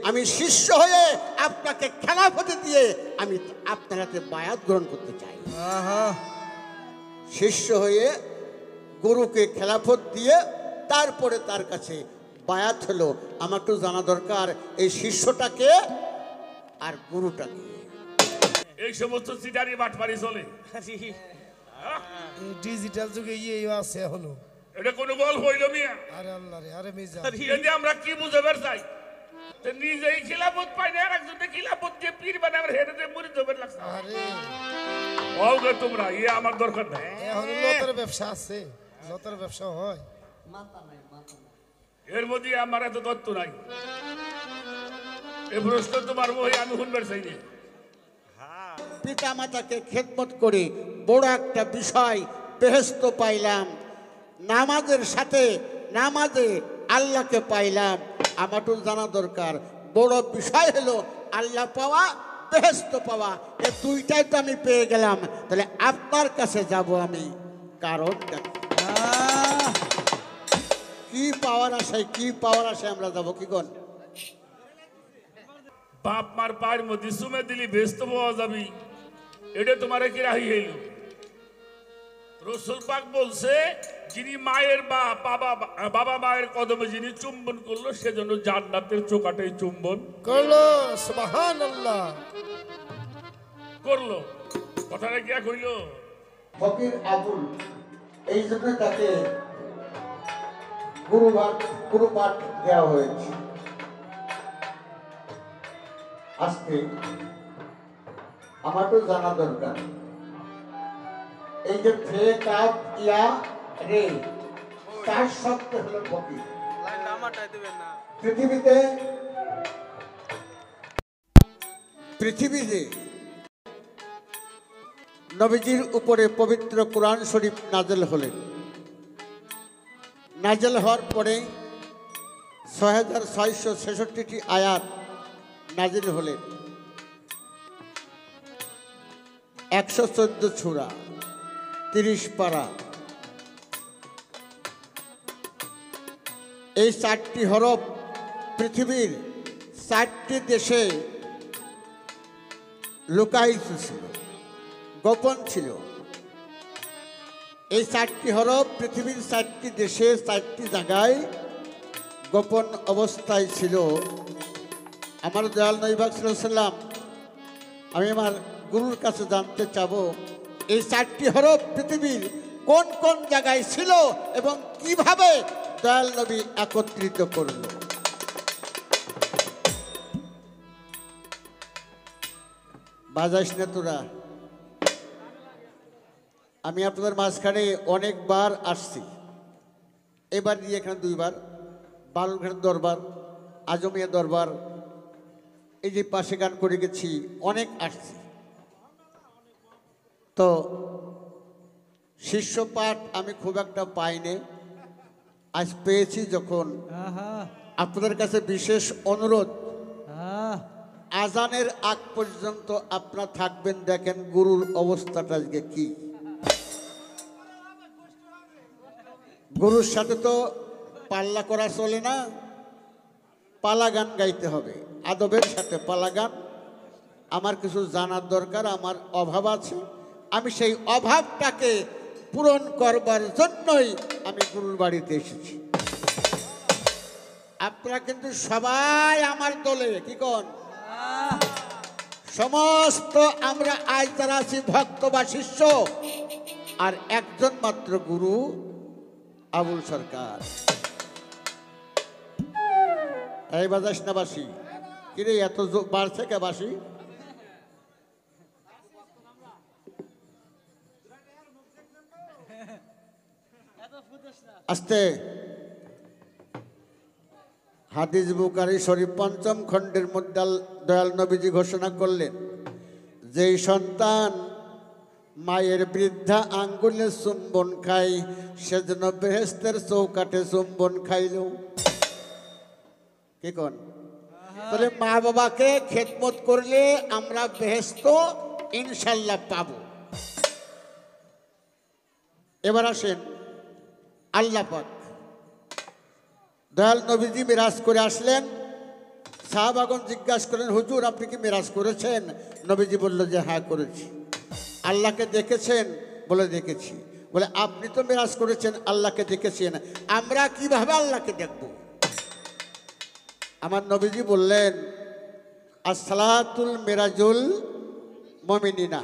আমি শিষ্য হয়ে আপনাকে খেলাফতে দিয়ে আমি আপনার হাতে বায়াত গ্রহণ করতে চাই। শিষ্য হয়ে গুরুকে খেলাফত দিয়ে তারপরে তার কাছে বায়াত হলো। আমার তো জানা দরকার এই শিষ্যটাকে আর গুরুটাকে। এই সমস্ত সিটারি বাটপারি চলে ডিজিটাল যুগে আছে হলো। এটা কোন গল্প হইল মিয়া? আরে আল্লাহ রে, আরে মির্জা যদি আমরা কি বুঝাবার চাই নিজেই খিলাফত পাই না, আর একজনকে খিলাফত দিয়ে পীর বানায় আমার হেডে মুড়ি দেবেন লাগছে। আরে ওকে তোমরা আমার দরকার নাই। এখন লতার ব্যবসা আছে, লতার ব্যবসা হয়। এর মধ্যে আমার এত তত্ত্ব নাই। এই প্রশ্ন তোমার বই আমি শুনবার চাই না। পিতা মাতাকে খেদমত করে বড় একটা বিষয় বেহেশত পাইলাম, নামাজের সাথে নামাজে আল্লাহকে পাইলাম। আমার তো জানা দরকার বড় বিষয় হলো আল্লাহ পাওয়া, বেহেশত পাওয়া। এই দুইটাই তো আমি পেয়ে গেলাম, তাহলে আপনার কাছে যাব আমি। কারণটা কি পাওয়ার আশায়, কি পাওয়ার আশায় আমরা যাব? কি কোন বাপ মার পায়ের মধ্যে সুমে দিলি ব্যস্ত পাওয়া যাবি, এটা তোমার কি রাহি হইল? রসুল পাক বলছে যিনি মায়ের বাবা মায়ের কদমে যিনি চুম্বন করলো সেজন্য জান্নাতের চোকাটাই চুম্বন করলো। সুবহানাল্লাহ করলো। কথাটা কি কইল? ফকির আবুল, এই জন্য তাকে গুরুপাঠ দেওয়া হয়েছে। আজকে আমার তো জানা দরকার এই যে ফে কাপ ইয়া রে তার শব্দ হলো ফকির। পৃথিবীতে নবীজির উপরে পবিত্র কোরআন শরীফ নাজেল হলেন। নাজেল হওয়ার পরে ৬৬৬৬টি আয়াত নাজিল হলেন। ১১৪ সূরা, ৩০ পারা। এই ৪টি হরফ পৃথিবীর ৪টি দেশে লুকায়িত ছিল, গোপন ছিল। এই ৪টি হরফ পৃথিবীর ৪টি দেশে ৪টি জায়গায় গোপন অবস্থায় ছিল। আমার দয়াল নবী পাক সাল্লাল্লাহু আলাইহি ওয়াসাল্লাম, আমি আমার গুরুর কাছে জানতে চাবো এই ৪টি হরফ পৃথিবীর কোন কোন জায়গায় ছিল এবং কিভাবে দয়াল নবী একত্রিত করল। বাজাইস না তোরা। আমি আপনাদের মাঝখানে অনেকবার আসছি, এবার দিয়ে এখানে 2বার, বালুরঘাট দরবার, আজমিয়া দরবার, এই যে পাশে গান করে গেছি, অনেক আসছি। তো শিষ্য পাঠ আমি খুব একটা পাইনি, আজ পেয়েছি। যখন আপনাদের কাছে বিশেষ অনুরোধ, আজানের আগ পর্যন্ত আপনারা থাকবেন, দেখেন গুরুর অবস্থাটা আজকে কি। গুরুর সাথে তো পাল্লা করা চলে না, পালা গান গাইতে হবে, আদবের সাথে পালা গান। আমার কিছু জানার দরকার, আমার অভাব আছে, আমি সেই অভাবটাকে পূরণ করবার জন্যই আমি গুরুর বাড়িতে এসেছি। আপনারা কিন্তু সবাই আমার দলে, কি কোন সমস্ত আমরা আজ যারা আছি ভক্ত বা শিষ্য, আর একজন মাত্র গুরু আবুল সরকার। এই বাজাস না বাসি, কিরে এত বাড়ছে কে বাসি? আস্তে। হাদিস বুখারী শরীফ ৫ম খণ্ডের মধ্যে দয়াল নবীজি ঘোষণা করলেন, যেই সন্তান মায়ের বৃদ্ধা আঙ্গুলে চুম্বন খায় সেজন্য বেহেশতের চৌকাঠে চুম্বন খাইল। কি কোন? তাহলে মা বাবাকে খেদমত করলে আমরা বেহেশত ইনশাল্লাহ পাব। এবার আসেন, আল্লাহ পাক দয়াল নবীজি মিরাজ করে আসলেন সাহাবাগণ জিজ্ঞাসা করেন, হুজুর আপনি কি মেরাজ করেছেন? নবীজি বলল যে হ্যাঁ করেছি। আল্লাহকে দেখেছেন? বলে দেখেছি। বলে আপনি তো মেরাজ করেছেন, আল্লাহকে দেখেছেন, আমরা কিভাবে আল্লাহকে দেখব? আমার নবীজি বললেন, আসসালাতুল মেরাজুল মমিনিনা,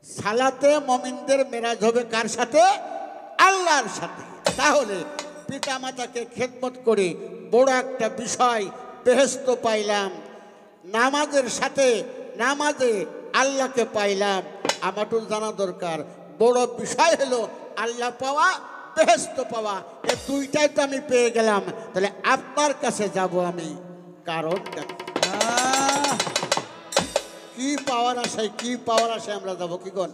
সালাতে মমিনদের মেরাজ হবে কার সাথে? আল্লাহর সাথে। তাহলে পিতা মাতাকে খেদমত করে বড় একটা বিষয় বেহেশত পাইলাম, নামাজের সাথে নামাজে আল্লাহকে পাইলাম। আমার তো জানা দরকার বড় বিষয় হলো আল্লাহ পাওয়া, বেহেশত পাওয়া। এই দুইটাই তো আমি পেয়ে গেলাম। তাহলে আপনার কাছে যাব আমি, কারণ কি পাওয়ার আশায়, কি পাওয়ার আশায় আমরা যাবো? কি কোন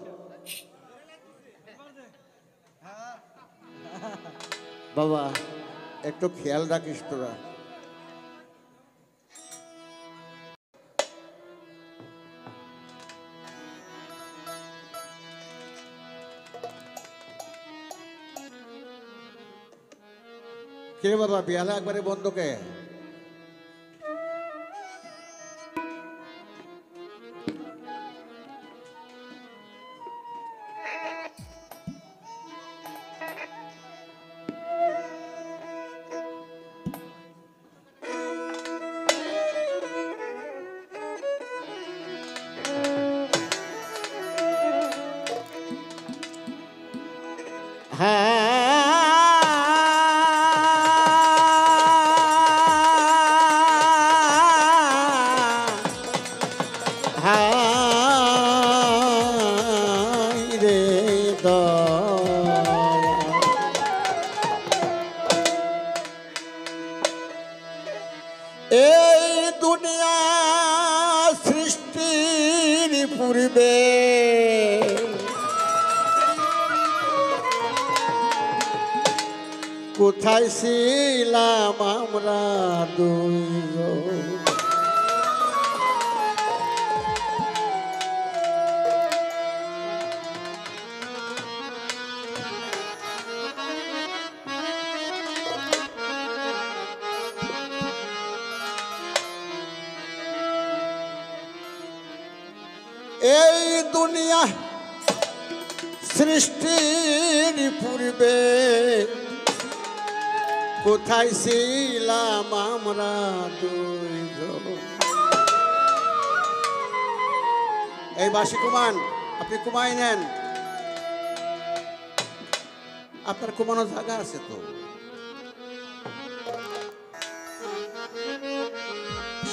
বাবা, একটু খেয়াল রাখিস তোরা। কে বাবা, বিয়ালা একবারে বন্ধকে? এই দুনিয়া সৃষ্টির পূর্বে কোথায় ছিলাম আমরা দুইজন? এই দুনিয়া সৃষ্টির পূর্বে কোথায় ছিলাম আমরা দুইজন? এই বাসি কুমান, আপনি কুমাই নেন, আপনার কুমানোর জায়গা আছে তো।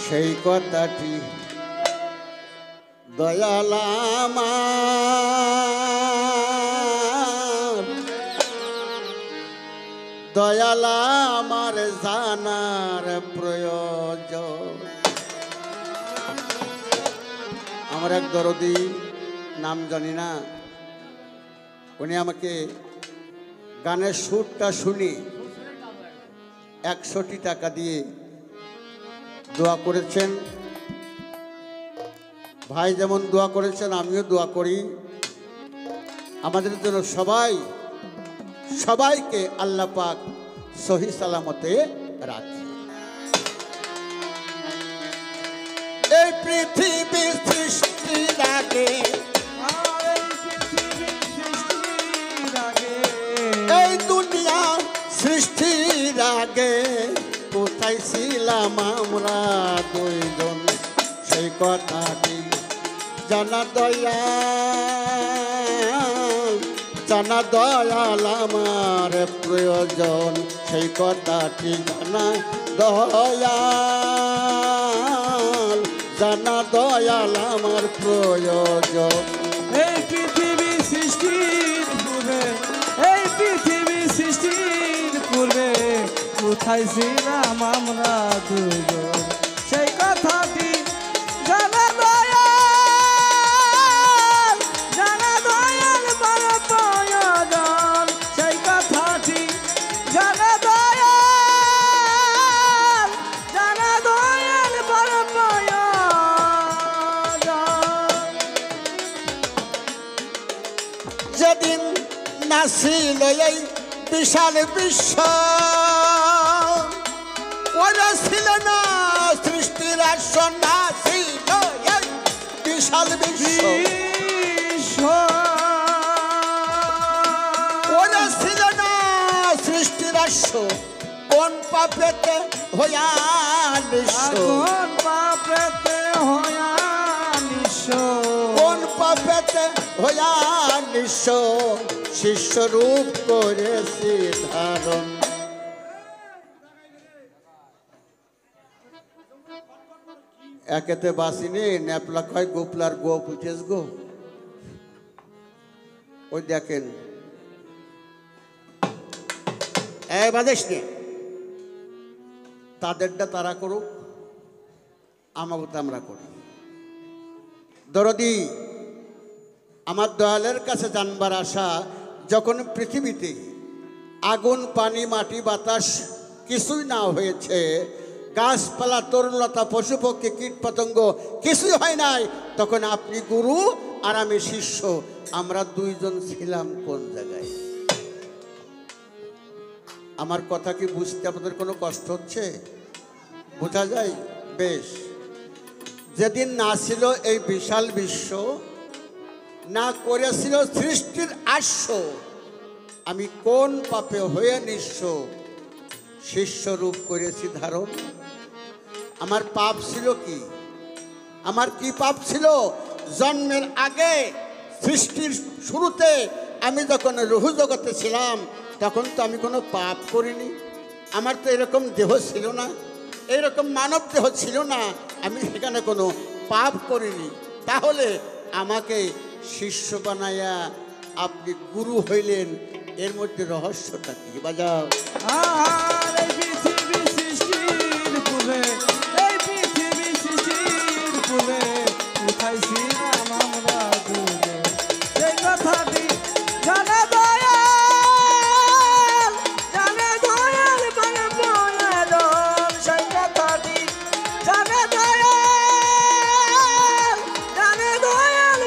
সেই কথাটি দয়াল আমার, দয়াল আমার জানার প্রয়োজন। আমার এক দরদি, নাম জানি না, উনি আমাকে গানের সুরটা শুনি 100টি টাকা দিয়ে দোয়া করেছেন। ভাই যেমন দোয়া করেছেন, আমিও দোয়া করি আমাদের জন্য সবাইকে আল্লাহ পাক সহি সালামতে রাখে। এই পৃথিবী সৃষ্টির আগে, এই দুনিয়া সৃষ্টির আগে কোথায় ছিলাম আমরা দুইজন? সেই কথাটি জানা দয়াল, জানা দয়াল আমার প্রয়োজন। সেই কথাটি জানা দয়াল, জানা দয়াল আমার প্রয়োজন। এই পৃথিবী সৃষ্টির পূর্বে, এই পৃথিবী সৃষ্টির পূর্বে কোথায় ছিলাম আমরা দুজন? সেই কথাটি জানা দয়াল, জানা দয়াল বড় প্রয়োজন। সেই কথাটি জানা দয়াল, জানা দয়াল বড় প্রয়োজন। যেদিন নাছিল এই বিশাল বিশ্ব, ওরা ছিল না সৃষ্টির আসনা ছিল এই বিশাল বিশ্ব ওরা ছিল না সৃষ্টির আসন কোন পাপেতে হইয়া নিঃস্ব কোন পাপেতে হইয়া নিঃস্ব কোন পাপেতে হইয়া নিঃস্ব শিষ্য রূপ করেছি ধারণ একেতে বাসিনি ন্যাপলা কয় গোপলার গো পুচেস গো ওই দেখেন এই বাদেশ নে তাদেরটা তারা করুক আমাকে তো আমরা করি দরদি আমার দয়ালের কাছে জানবার আশা যখন পৃথিবীতে আগুন পানি মাটি বাতাস কিছুই না হয়েছে গাছপালা তরুলতা পশু পক্ষী কীট পতঙ্গ কিছুই হয় নাই তখন আপনি গুরু আর আমি শিষ্য আমরা দুইজন ছিলাম কোন জায়গায় আমার কথা কি বুঝতে আপনাদের কোনো কষ্ট হচ্ছে বোঝা যায় বেশ যেদিন না ছিল এই বিশাল বিশ্ব না করেছিল সৃষ্টির আস্য আমি কোন পাপে হয়ে নিঃস্ব শিষ্য রূপ করেছি ধারণ আমার পাপ ছিল কি আমার কি পাপ ছিল জন্মের আগে সৃষ্টির শুরুতে আমি যখন রুহু জগতে ছিলাম তখন তো আমি কোনো পাপ করিনি আমার তো এরকম দেহ ছিল না এরকম মানব দেহ ছিল না আমি সেখানে কোনো পাপ করিনি তাহলে আমাকে শিষ্য বানায়া আপনি গুরু হইলেন এর মধ্যে রহস্যটা কি বাজাও আর এই পৃথিবী সৃষ্টির পূর্বে এই পৃথিবী সৃষ্টির পূর্বে কোথায় ছিলাম আমরা দুজন সেই কথাটি জানে দয়াল মানে বয়াল সেই কথাটি জানে দয়াল মানে বয়াল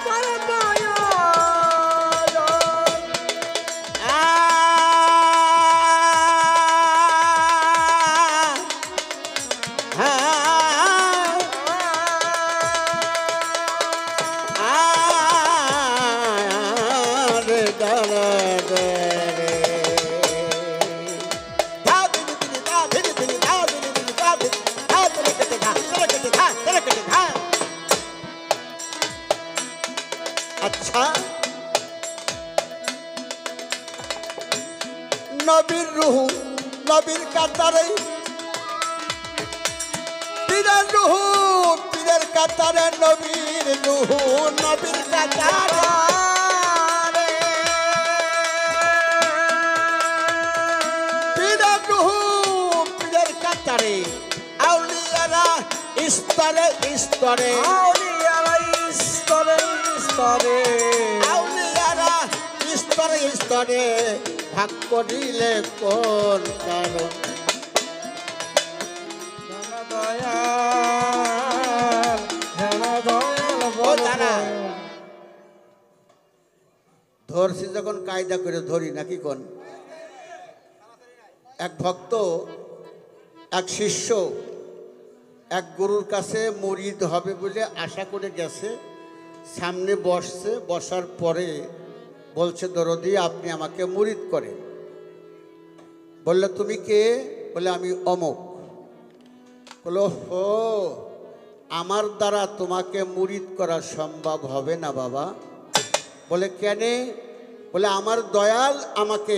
আচ্ছা নবীর রুহু নবীর কাতারে পীরের রুহু পীরের কাতারে নবীর রুহু নবীর কাতারে পীরের রুহু পীরের কাতারে আউলিয়ারা স্তরে স্তরে আউলিয়ারা স্তরে স্তরে আউলিয়ারা স্তরে স্তরে ভাগ করিলে কোন কারণ ধরছি যখন কায়দা করে ধরি নাকি কোন এক ভক্ত এক শিষ্য এক গুরুর কাছে মুরিদ হবে বলে আশা করে গেছে সামনে বসছে বসার পরে বলছে দরদি আপনি আমাকে মুরিদ করেন বললে তুমি কে বলে আমি অমুক বলো ও আমার দ্বারা তোমাকে মুরিদ করা সম্ভব হবে না বাবা বলে কেন বলে আমার দয়াল আমাকে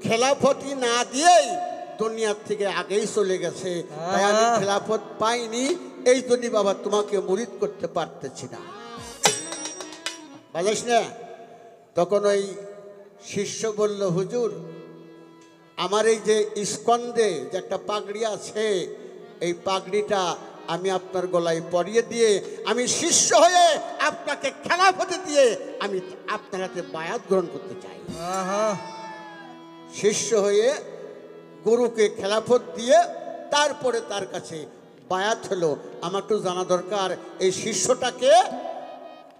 খেলাফতি না দিয়েই দুনিয়ার থেকে আগেই চলে গেছে তাই আমি খেলাফত পাইনি এই জন্যই বাবা তোমাকে মুরিদ করতে পারতেছি না বুঝিস না তখন ওই শিষ্য বলল হুজুর আমার এই যে স্কন্ধে যে একটা পাগড়ি আছে এই পাগড়িটা আমি আপনার গলায় পরিয়ে দিয়ে আমি শিষ্য হয়ে আপনাকে খেলাফতে দিয়ে আমি আপনার হাতে বায়াত গ্রহণ করতে চাই শিষ্য হয়ে গুরুকে খেলাফত দিয়ে তারপরে তার কাছে বায়াত হলো আমার একটু জানা দরকার এই শিষ্যটাকে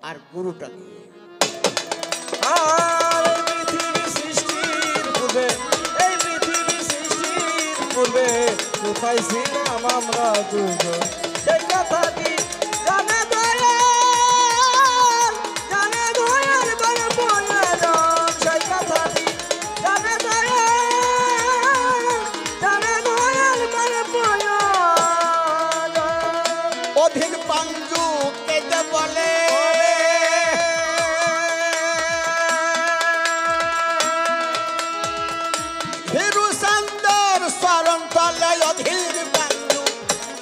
আর গুরুটাকে আর এই পৃথিবী সৃষ্টির পূর্বে এই পৃথিবী সৃষ্টির পূর্বে কোথায় ছিলাম আমরা দুজন সেই কথা অধীর পাঞ্জু কেটে বলে হিরু সান্দর স্মরণ তলে অধীর পাঞ্জু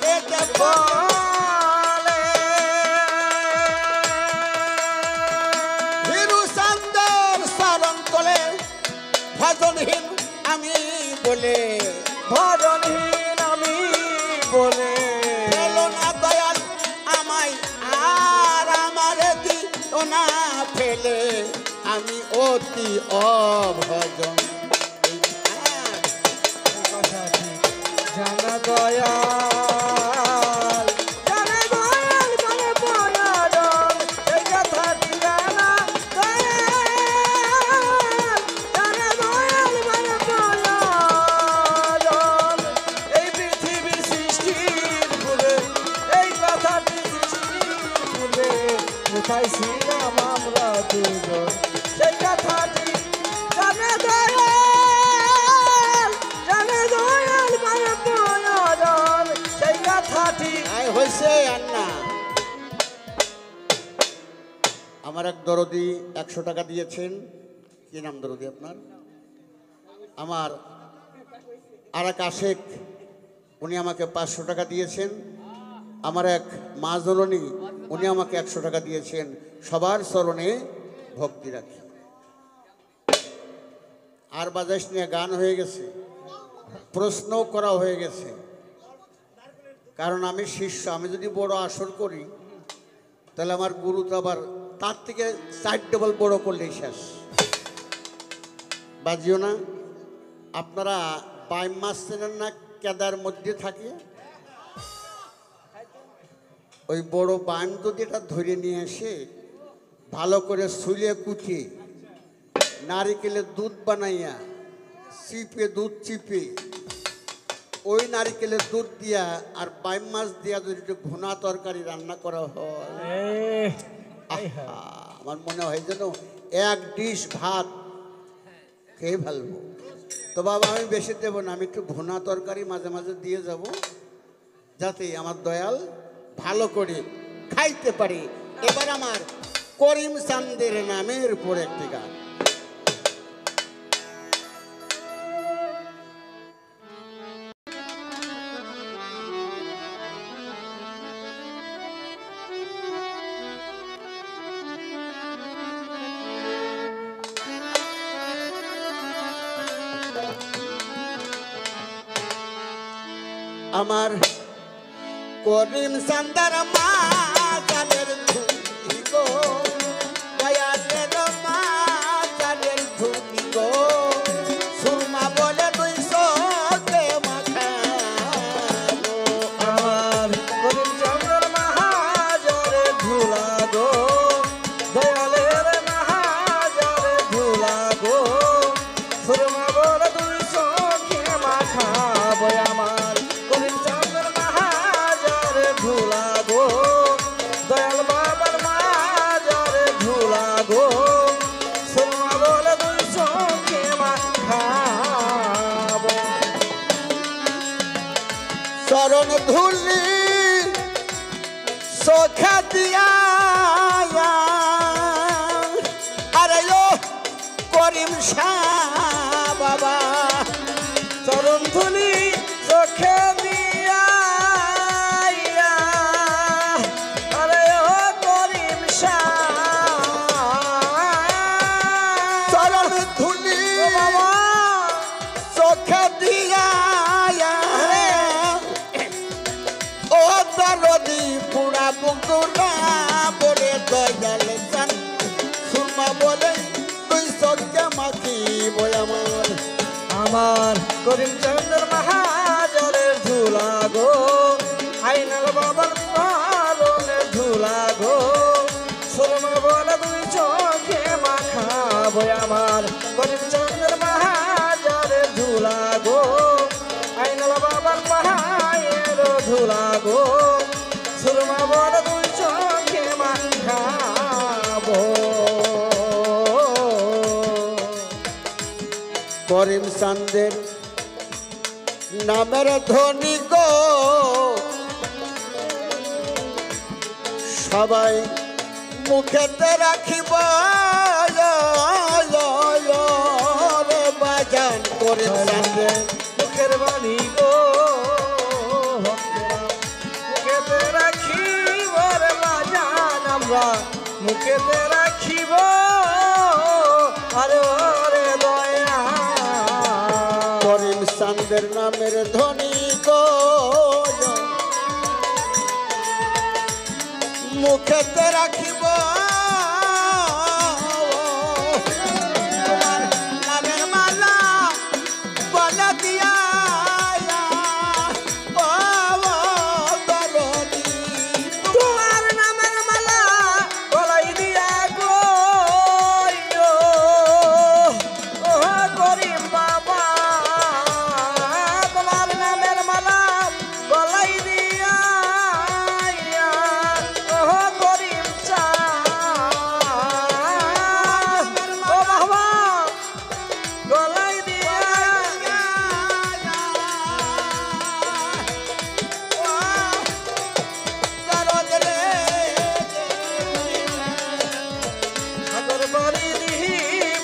কেটে বলে হিরু সান্দর স্মরণ তলে ভজনহীন আমি বলে ভজনহীন আমি বলে ফেলো না দয়াল আমায় আর আমারে দিও না ফেলে আমি অতি অভজন কথা ঠিক জানা দয়াল জানা দয়াল মানে প্রয়োজন এই কথা ঠিক জানা দয়াল জানা দয়াল মানে প্রয়োজন এই পৃথিবীর সৃষ্টির ভুলে এই কথাটি সৃষ্টির ভুলে কোথায় ছিলাম আমরা দুজন সেই কথাটি জানা দয়াল জানা দয়াল মানে প্রয়োজন সেই কথাটি আয় হয়েছে আর না আমার এক দরদি 100 টাকা দিয়েছেন কি নাম দরদি আপনার আমার আর এক আশেক উনি আমাকে 500 টাকা দিয়েছেন আমার এক মা জননী উনি আমাকে 100 টাকা দিয়েছেন সবার চরণে ভক্তি রাখি আর বাজাস নিয়ে গান হয়ে গেছে প্রশ্ন করা হয়ে গেছে কারণ আমি শিষ্য আমি যদি বড় আসর করি তাহলে আমার গুরু তো আবার তার থেকে 4 ডবল বড় করলেই শেষ বাজিও না আপনারা বাইম মাছ চেনেন না কেদার মধ্যে থাকে ওই বড় বাইম যদি এটা ধরে নিয়ে এসে ভালো করে শুলিয়ে কুচিয়ে নারিকেলের দুধ বানাইয়া চিপে দুধ চিপে ওই নারিকেলের দুধ দিয়া আর বাইম মাছ দিয়া যদি একটু ভুনা তরকারি রান্না করা হয় আহা, আমার মনে হয় যেন 1 ডিশ ভাত খেয়ে ফেলবো তো বাবা আমি বেশি দেবো না আমি একটু ভুনা তরকারি মাঝে মাঝে দিয়ে যাব যাতে আমার দয়াল ভালো করে খাইতে পারে এবার আমার করিম চান্দের নামের উপর একটি গান আমার করিম চান্দার মা চাঁদের ধুনি গো দয়ালের মা চাঁদের ধুনি গো সুরমা বলে 200 মাখাবো আমার করিম চন্দ্র মহাজরে ধুলা গো দয়ালের মহাজরে ধুলা গো সুরমা বলে 200 খেয়ে মাখাবো আমার করিম চন্দ্র মহাজরে ধুলা গো দয়াল বাবার মহাজরে ধুলা গো সুরমা বলে 200 খেয়ে মাখাবো চরণ ধুলি চোখা দিয়া আরে ও করিম শাহ বাবা চরণ ধুলি চোখে দিয়া আরে ও করিম চরণ ধুলি বাবা চোখা দিয়া ও দরদি পুরা বুকুরা বলে দয়াল চান সুরমা বলে 200 মাখি বলে আমার করিম চন্দ্র মহাজরের ধুলা গো আইনাল বাবার পালনের ধুলা গো সুরমা বলে 200 খেয়ে মাখাবো আমার করিম চন্দ্র মহাজরের ধুলা গো আইনাল বাবার পাহাড়ের ধুলা গো সুরমা বলে 200 খেয়ে মাখাবো করিম চান্দের নামের ধনী গো সবাই মুখেতে রাখিব রে বাজান করে সাথে মুখের বাণী গো মুখেতে রাখিব রে বাজান আমরা মুখেতে রাখিব আরে ওরে দয়া করিম চাঁদের নামের ধ্বনি গো মুখেতে রাখিব তোমার নামের মালা গলা দিয়া দরদি তোমার নামের মালা গলাই দিয়া গো ও করিম বাবা তোমার নামের মালা গলাই দিয়া ও করিম চা ও বাবা গলাই দিয়া সাগর বাড়ি দিহি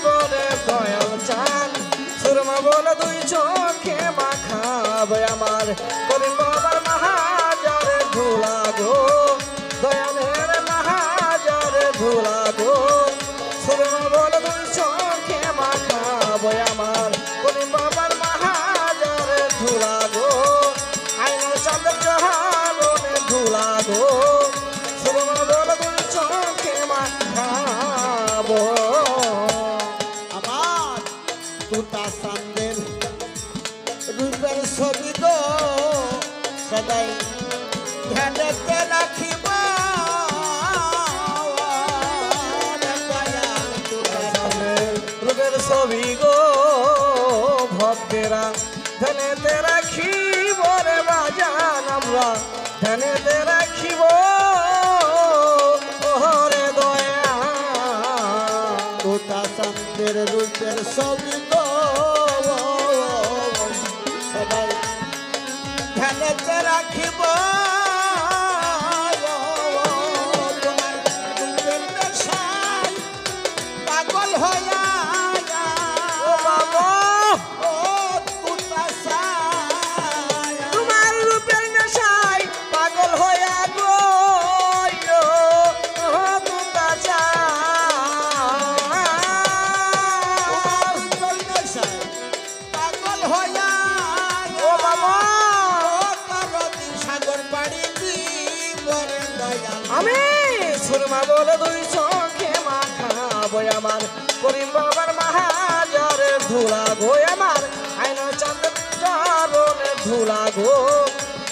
বলে দয়াল চান সুরমা বলে দুই চোখে মাখাবে আমার করিম বাবার মহাজারে ধুলা গো দয়ালের মহাজারে ধুলা গো সুরমা বলে দুই চোখে মাখাবে আমার করিম বাবার মহাজারে ধুলা গো আইনার চাঁদের চহারনে ধুলা গো সুরমা বলে দুই চোখে মাখাবো আমার তুতা চাঁদের রূপের ছবি গো সদাই ধ্যানেতে রাখিব দয়াল তুতা চাঁদের রূপের ছবি গো ভক্তেরা ধ্যানেতে রাখিব রে বাজান আমরা ধ্যানেতে রাখিব ওরে দয়া তুতা চাঁদের রূপের ছবি গো সদাই ধ্যানেতে রাখিব তোমার রূপের নেশায় পাগল হইয়া ও বাবা ও তুতা চাঁদ তোমার রূপের নেশায় পাগল হইয়া গো তুতা চা পাগল হইয়া ও বাবা সাগর পাড়ি দিবরে দয়াল আমি সুরমা বলে দুই চোখে মাখাবো আমার করিম বাবার মহাজারে ধুলা গো আমার আইনা চাঁদের চরণে ধুলা গো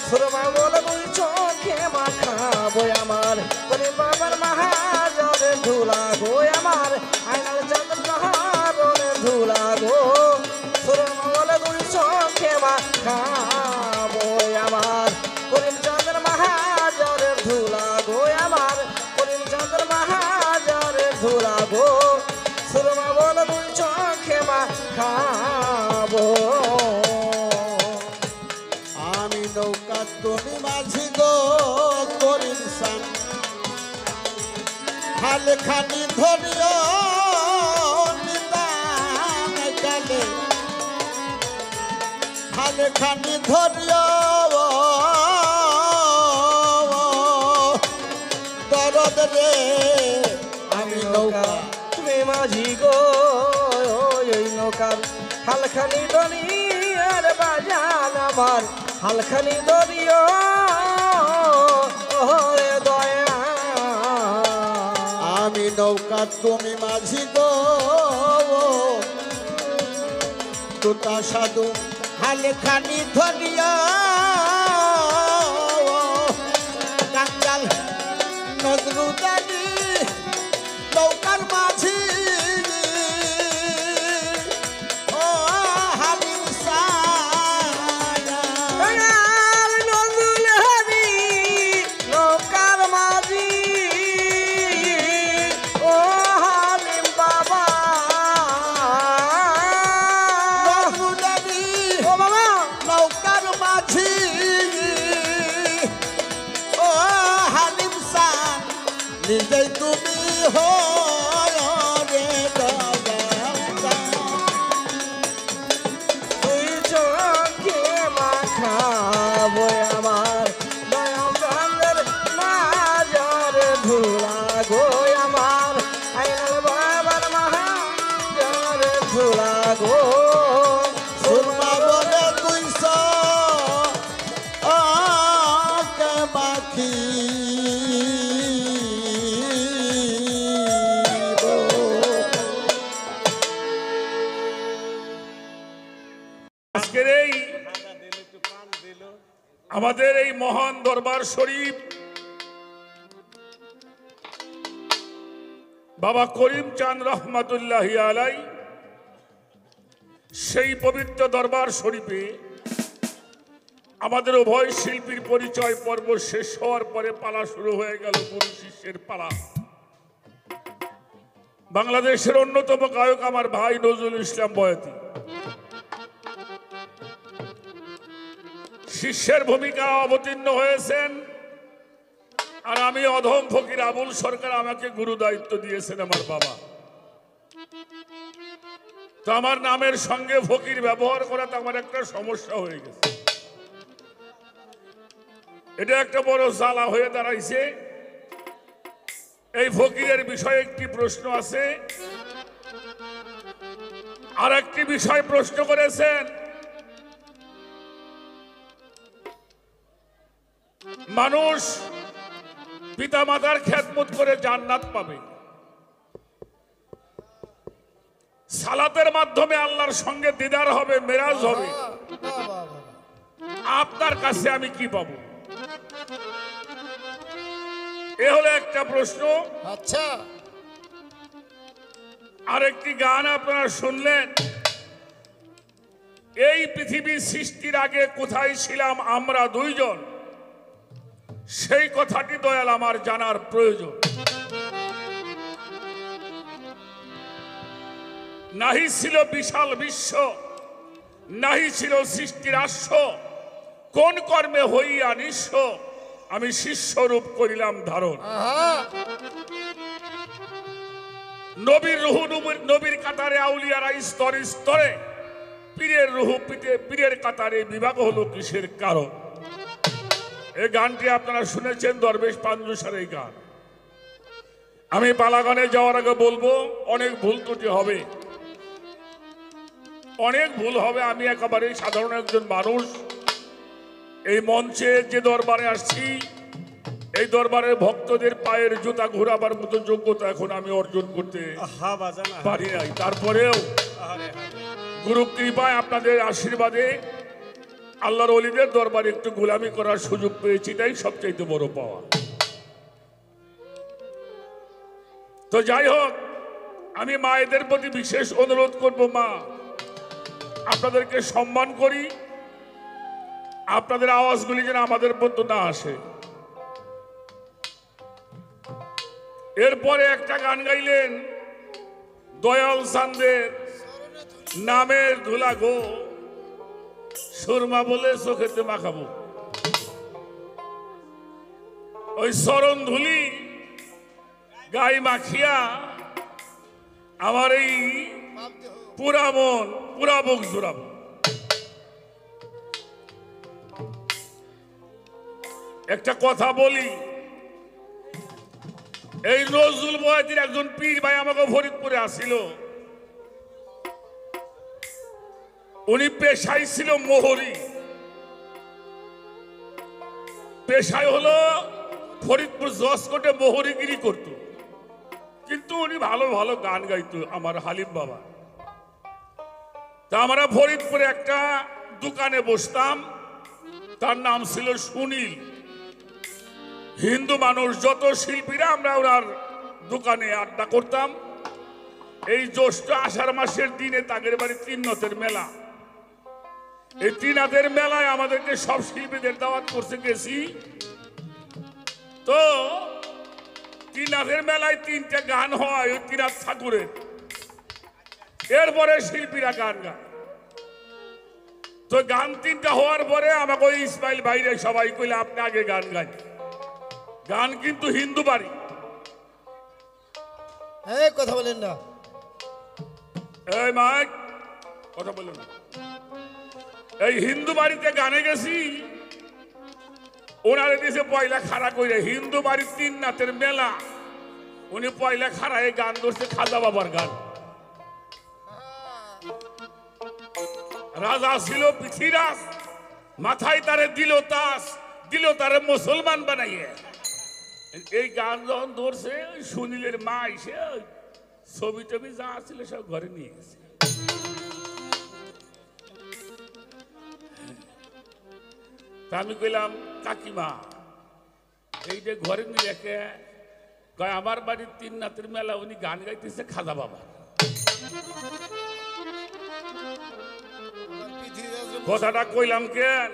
সুরমা বলে দুই চোখে মাখাবো আমার করিম বাবার মহাজারে ধুলা গো আমার আইনা চাঁদের চরণে ধুলা গো সুরমা বলে দুই চোখে মাখাবো আমার করিম চাঁদের মহাজারের ধুলা গো আমার করিম চাঁদের মহাজারের ধুলা গো সুরমা বলে দুই চোখে মাখাবো আমি নৌকা তুমি মাঝি গো করিম সান হালে খানি ধরিও নিদান গেলে হালে খানি ধরিও দরদ রে আমি নৌকা তুমি মাঝি গো ওই নৌকার হালখানি দনি আর বাজান আমার হালখানি দরিও ওরে দয়া আমি নৌকা তুমি মাঝি গো তুতা সাধু হালে খানি ধরিয়া কাঙ্গাল নজরুদানি নৌকার মাঝি ও হালিম সায়া দয়াল নজরুল হারি নৌকার মাঝি ও হালিম বাবা নজরুদানি ও বাবা নৌকার মাঝি ও হালিম সান নিজেই তুমি হয় রে দয়াল দুই চোখে মাখাবো আমার দয়াল চাঁদের মাজার ধুলা গো আমার আইনাল বাবার মাজার ধুলা গো সুরমা বলে তুইছো কে মাখি আজকের এই আমাদের এই মহান দরবার শরীফ বাবা করিম চাঁদ রহমাতুল্লাহ আলাই সেই পবিত্র দরবার শরীফে আমাদের উভয় শিল্পীর পরিচয় পর্ব শেষ হওয়ার পরে পালা শুরু হয়ে গেল গুরু শিষ্যের পালা। বাংলাদেশের অন্যতম গায়ক আমার ভাই নজরুল ইসলাম বয়াতি শিষ্যের ভূমিকা অবতীর্ণ হয়েছেন, আর আমি অধম ফকির আবুল সরকার আমাকে গুরু দায়িত্ব দিয়েছেন আমার বাবা। তো আমার নামের সঙ্গে ফকির ব্যবহার করাতে আমার একটা সমস্যা হয়ে গেছে, এটা একটা বড় জ্বালা হয়ে দাঁড়াইছে। এই ফকিরের বিষয়ে একটি প্রশ্ন আছে, আর একটি বিষয় প্রশ্ন করেছেন, মানুষ পিতা মাতার খেদমত করে জান্নাত পাবে, সালাতের মাধ্যমে আল্লাহর সঙ্গে দিদার হবে, মেরাজ হবে, আপনার কাছে আমি কি পাবো? এ হলো একটা প্রশ্ন। আচ্ছা, আরেকটি গান আপনারা শুনলেন, এই পৃথিবী সৃষ্টির আগে কোথায় ছিলাম আমরা দুইজন, সেই কথাটি দয়াল আমার জানার প্রয়োজন। নাহি ছিল বিশাল বিশ্ব, নাহি ছিল সৃষ্টির আস্য, কোন কর্মে হইয়া নিঃস্ব, আমি শিষ্যরূপ করিলাম ধারণ। নবীর রুহু নবীর কাতারে, আউলিয়ারা স্তরে স্তরে, পীরের রুহু পীরের কাতারে, বিভাগ হলো কিসের কারণ? এই গানটি আপনারা শুনেছেন, দরবেশ পাঞ্জুসার এই গান। আমি পালাগানে যাওয়ার আগে বলবো, অনেক ভুল ত্রুটি হবে, অনেক ভুল হবে। আমি একেবারে সাধারণ একজন মানুষ, এই মঞ্চে যে দরবারে আসছি, এই দরবারের ভক্তদের পায়ের জুতা ঘোরাবার মতো যোগ্যতা এখন আমি অর্জন করতে পারি নাই। তারপরেও গুরু কৃপায়, আপনাদের আশীর্বাদে, আল্লাহর ওলিদের দরবারে একটু গোলামি করার সুযোগ পেয়েছি, এটাই সবচাইতে বড় পাওয়া। তো যাই হোক, আমি মায়েদের প্রতি বিশেষ অনুরোধ করব, মা আপনাদেরকে সম্মান করি, আপনাদের আওয়াজগুলি যেন আমাদের পর্যন্ত না আসে। এরপরে একটা গান গাইলেন দয়াল চাঁদের নামের ধুলা গো, সুরমা বলে চোখেতে মাখাবো। ওই চরণ ধুলি গায়ে মাখিয়া আমার এই পুরা মন পুরা বুক জুড়াবো। একটা কথা বলি, এই নজরুল বয়াতির একজন পীর ভাই আমাকে ফরিদপুরে আসিল, উনি পেশায় ছিল মোহরি, পেশায় হলো ফরিদপুর জসকোটে মোহরিগিরি করত, কিন্তু উনি ভালো ভালো গান গাইতো আমার হালিম বাবা। তা আমরা ফরিদপুরে একটা দোকানে বসতাম, তার নাম ছিল সুনীল। হিন্দু মানুষ যত শিল্পীরা আমরা ওনার দোকানে আড্ডা করতাম। এই জ্যৈষ্ঠ আষাঢ় মাসের দিনে তাগের বাড়ি তিননথের মেলা, এই তিনাথের মেলায় আমাদেরকে সব শিল্পীদের দাওয়াত করতে গেছি। তো তিনাথের মেলায় তিনটা গান হয় ওই তিনাথ ঠাকুরের, এরপরে শিল্পীরা গান গায়। তো গান তিনটা হওয়ার পরে আমাকে ওই ইসমাইল ভাইরে সবাই কইলে আপনি আগে গান গান। গান কিন্তু হিন্দু বাড়ি, এই কথা বলেন না। এই মাইক কথা বলো না। এই হিন্দু বাড়িতে গানে গেছি, ওনারে দিয়েছে পয়লা খাড়া করে। হিন্দু বাড়ির 3 নাথের মেলা, উনি পয়লা খাড়ায় গান ধরছে খাজা বাবার গান। রাজা ছিল পৃথ্বীরাজ, মাথায় তারে দিল তাস, দিল তারে মুসলমান বানাইয়ে। এই গান যখন ধরছে, সুনীলের মা এসে ছবি টবি যা ছিল সব ঘরে নিয়ে গেছে। তা আমি কইলাম, কাকিমা এইটা ঘরে নিয়ে রেখে কয় আমার বাড়ির 3 নাথের মেলা, উনি গান গাইতেছে খাজা বাবা। কথাটা কইলাম কেন,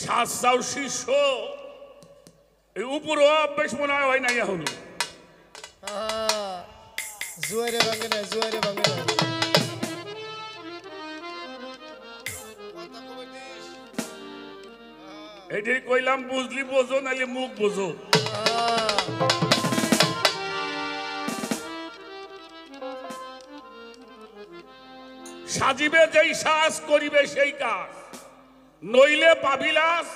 শ্বাস চাও শিষ্য, এই উপরও অভ্যেস মনে হয় নাই এখন। জুয়ারে ভাঙে না, জুয়ারে ভাঙে না। এটাই কইলাম, বুঝলি বোঝো নাহলে মুখ বোঝো। সাজিবে যেই শ্বাস, করিবে সেই কাজ, নইলে পাবিলাস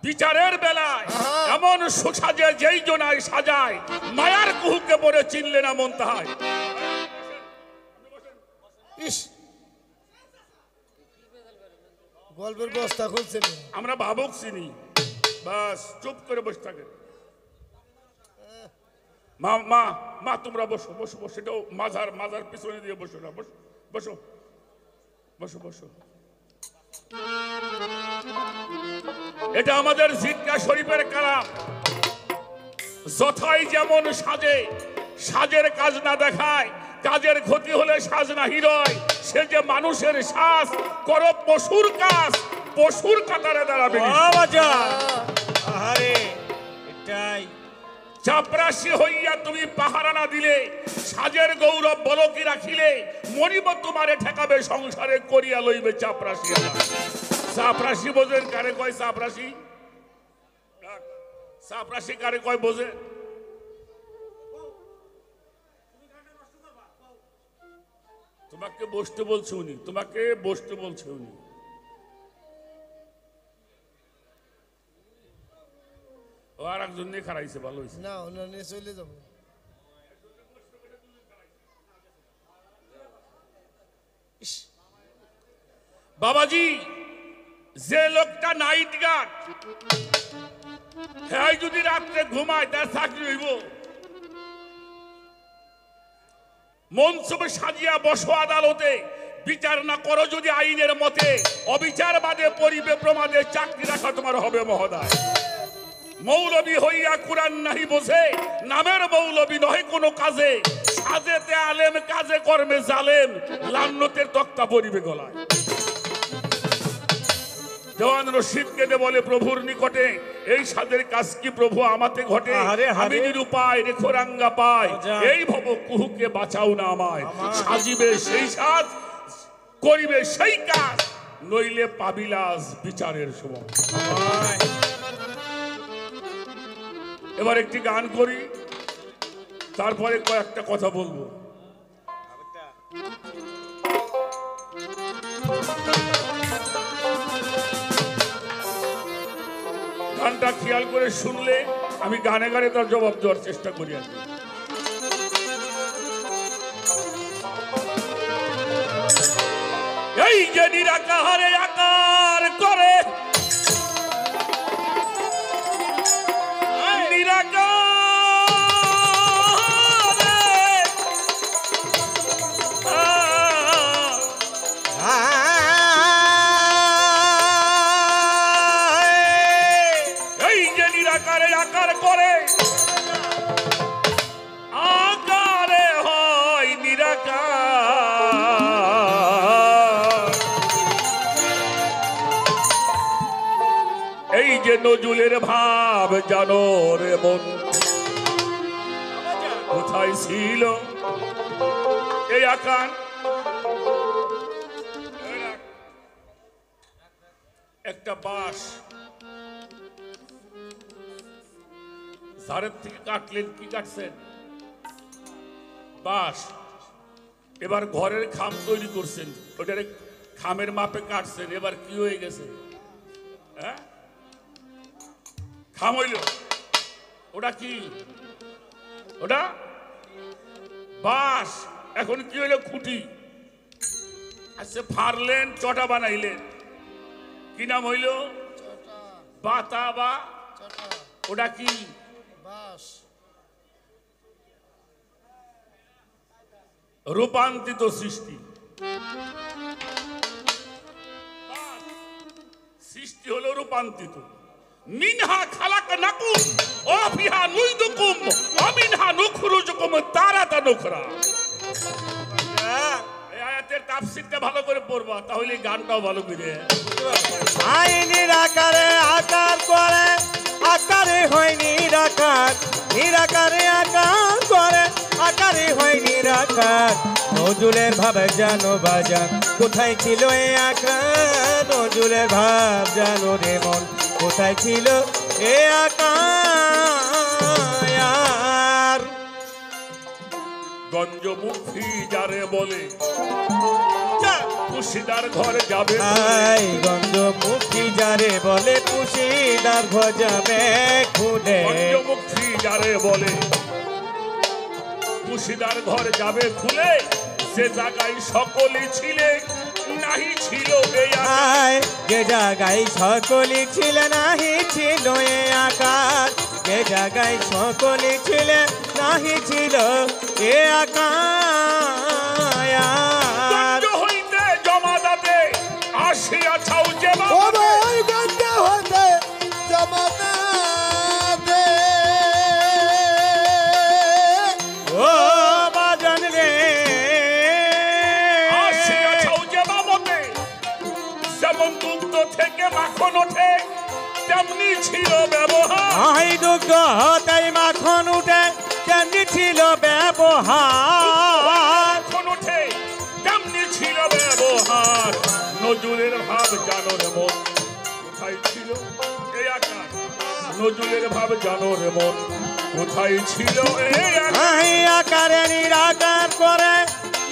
বিচারের বেলায়। এমন সুসাজে যেই জনায় সাজায়, মায়ার কুহুকে পরে চিনলে না মন তাহায়। ইস, গল্পের বস্তা খুলছে। আমরা ভাবুক চিনি, বাস চুপ করে বসে থাকে। মা মা মা তোমরা বসো বসো বসো, এটাও মাজার মাজার পিছনে দিয়ে বসো না, বসো বসো বসো বসো। এটা আমাদের জিক্কা শরীফের কালাম। যথাই যেমন সাজে, সাজের কাজ না দেখায়, কাজের ক্ষতি হলে সাজ না হিরয়। সে যে মানুষের শ্বাস, করো পশুর কাজ, পশুর কাতারে দাঁড়াবে। চাপরাশি হইয়া তুমি পাহারা না দিলে, সাজের গৌরব বলকি রাখিলে, মনিব তোমারে ঠেকাবে সংসারে, করিয়া লইবে চাপরাশি। চাপরাশি বোঝেন কারে কয়? চাপরাশি, চাপরাশি কারে কয় বোঝে? তোমাকে বসতে বলছে উনি, তোমাকে বসতে বলছে উনি। ও আর একজন নিয়ে খারাইছে, ভালো হয়েছে না, ওনার নিয়ে চলে যাবো। বাবাজি, যে লোকটা নাইট গার্ড, হ্যাঁ যদি রাত্রে ঘুমায় তার চাকরি হইব। মনসুবে সাজিয়া বসো আদালতে, বিচার না করো যদি আইনের মতে, অবিচার বাদে পরিবে প্রমাদে, চাকরি রাখা তোমার হবে মহোদয়। মৌলবী হইয়া কুরআন নাহি বোঝে, নামের মৌলবী নহে কোনো কাজে, সাজেতে আলেম কাজে কর্মে জালেম, লান্নতের তক্তা পরিবে গলায়। দেওয়ান রশিদ কেঁদে বলে প্রভুর নিকটে, এই সাদের কাজ কি প্রভু আমাতে ঘটে? আমি নিরুপায় রেখো রাঙ্গা পায়, এই ভব কুহুকে বাঁচাও না আমায়। সাজিবে সেই সাজ, করিবে সেই কাজ, নইলে পাবিলাস বিচারের সময়। এবার একটি গান করি, তারপরে কয়েকটা কথা বলবো। গানটা খেয়াল করে শুনলে আমি গানে গানে তার জবাব দেওয়ার চেষ্টা করি আর কি। এই যে নিরাকারে আকার করে, নজরুলের ভাব জানো রে মন, কোথায় ছিল এই আকার? একটা বাঁশ ঝাড়ের থেকে কাটলেন, কি কাটছেন? বাস। এবার ঘরের খাম তৈরি করছেন, ওটারে খামের মাপে কাটছেন, এবার কি হয়ে গেছে? হ্যাঁ, খাম হইল। ওটা কি? ওটা বাস। এখন কি হইল? খুঁটি। আচ্ছা, ফারলেন, চটা বানাইলেন, কি নাম হইল? বাতা বা চটা ওটা কি? বাস রূপান্তরিত সৃষ্টি। সৃষ্টি হলো রূপান্তরিত। মিনহা খালাকনাকুম ওয়া ফিহা নুইদুকুম ওয়া মিনহা নুখরিজুকুম তারাতান উখরা। এই আয়াতের তাফসীরটা ভালো করে পড়বা, তাহলে গানটাও ভালো করে। আই নিরাকারে আকার করে, আকারে হয় নিরাকার, নিরাকারে আকার করে, আকারে হয় নিরাকার। নজরুলের ভাব জানো বাজান, কোথায় ছিল এ আকার? নজরুলের ভাব জানো রে মন, কোথায় ছিল এ আকার? গঞ্জমুখী যারে বলে, পুশিদার ঘর যাবে। আই গন্ধমুখী যারে বলে, পুশিদার ঘর যাবে খুলে। গঞ্জমুখী যারে বলে, পুশিদার ঘর যাবে খুলে। সে জায়গায় সকলে ছিলে, নাহি ছিল এই আকার। আয় যে জায়গায় সকলে ছিল, নাহি ছিল এ আকার। যে জায়গায় সকলে ছিল, নাহি ছিল এ আকার। গঞ্জ হইতে জমাদাতে আসিয়া ছাউ যে বাবা। ওই গন্ধে হতে জমাতে ও বাজন রে, আসিয়া ছাউ যে বাবতে। যেমন দুগ্ধ থেকে মাখন ওঠে, তেমনি ছিল ব্যবহার। আই দুগ্ধ হতেই মাখন উঠে, তেমনি ছিল ব্যবহার। মাখন ওঠে, তেমনি ছিল ব্যবহার। নজরুলের ভাব জানো রে মন, কোথায় ছিল এই আকার? নজরুলের ভাব জানো রে মন, কোথায় ছিল এই আকার? আই আকারে নিরাকার করে,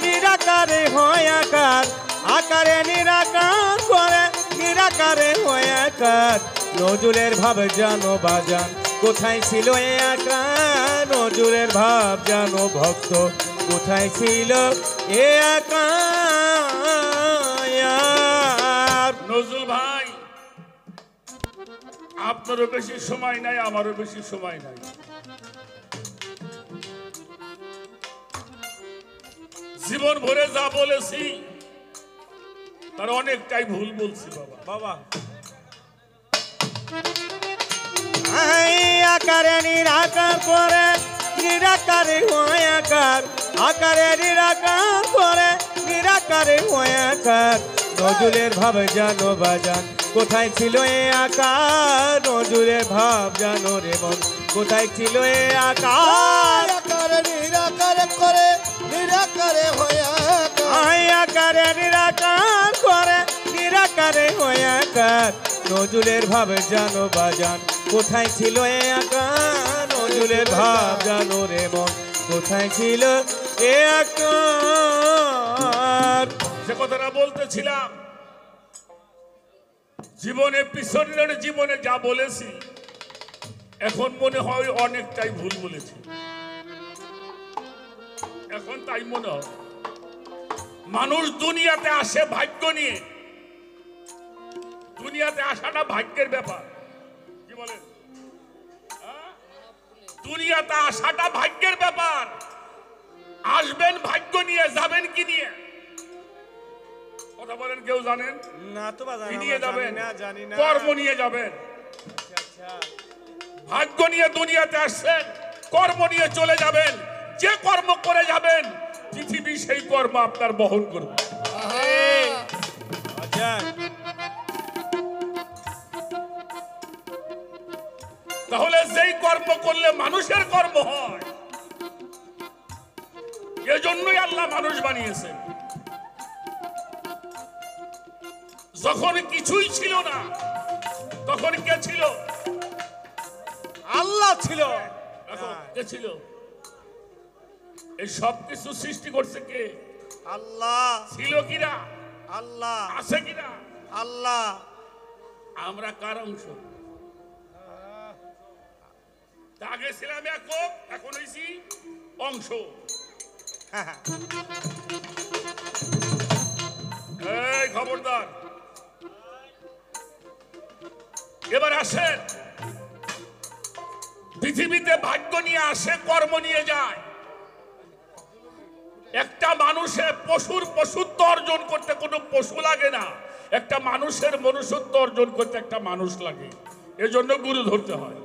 নিরাকারে হয় আকার। আকারে নিরাকার করে, নিরাকারে হয় আকার। নজরুলের ভাব জানো বাজান, কোথায় ছিল এ আকার? নজরুলের ভাব জানো ভক্ত, কোথায় ছিল এ আকার? নজরুল ভাই, আপনারও বেশি সময় নাই, আমারও বেশি সময় নাই। জীবন ভরে যা বলেছি তার অনেকটাই ভুল বলছি বাবা। বাবা আই আকারে নিরাকার করে, নিরাকারে হয় আকার। আকারে নিরাকার করে, নিরাকারে হয় আকার। নজরুলের ভাব জানো বাজান, কোথায় ছিল এ আকার? নজরুলের ভাব জানো রে মন, কোথায় ছিল এ আকার? আকারে নিরাকারে করে নিরাকারে হয়ে আই আকারে নিরাকার করে, নিরাকারে হয় আকার। নজরুলের ভাব জানো বাজান, কোথায় ছিল এ আকার? নজরুলের ভাব জানো রে মন, কোথায় ছিল এ আকার? যে কথাটা বলতেছিলাম, জীবনে পিছনের জীবনে যা বলেছি এখন মনে হয় অনেকটাই ভুল বলেছি। এখন তাই মনে হয়। মানুষ দুনিয়াতে আসে ভাগ্য নিয়ে। দুনিয়াতে আসাটা ভাগ্যের ব্যাপার। কি বলেন? দুনিয়াতে আসাটা ভাগ্যের ব্যাপার। আসবেন ভাগ্য নিয়ে, যাবেন কি নিয়ে? কথা বলেন, কেউ জানেন? না তো বাজান, কি নিয়ে যাবেন? জানি না। কর্ম নিয়ে যাবেন। ভাগ্য নিয়ে দুনিয়াতে আসছেন, কর্ম নিয়ে চলে যাবেন। যে কর্ম করে যাবেন, পৃথিবী সেই কর্ম আপনার বহন করবে। বাজান তাহলে যেই কর্ম করলে মানুষের কর্ম হয়, এজন্যই আল্লাহ মানুষ বানিয়েছেন। যখন কিছুই ছিল না, তখন কে ছিল? আল্লাহ ছিল। এখন কে ছিল? এই সব কিছু সৃষ্টি করছে কে? আল্লাহ, ছিল কিনা? আল্লাহ, আছে কিনা? আল্লাহ। আমরা কার অংশ? আগে ছিলাম একক, এখন হয়েছি অংশ। এই খবরদার, এবার আসেন। পৃথিবীতে ভাগ্য নিয়ে আসে, কর্ম নিয়ে যায়। একটা মানুষের পশুত্ব অর্জন করতে কোনো পশু লাগে না, একটা মানুষের মনুষ্যত্ব অর্জন করতে একটা মানুষ লাগে। এজন্য গুরু ধরতে হয়।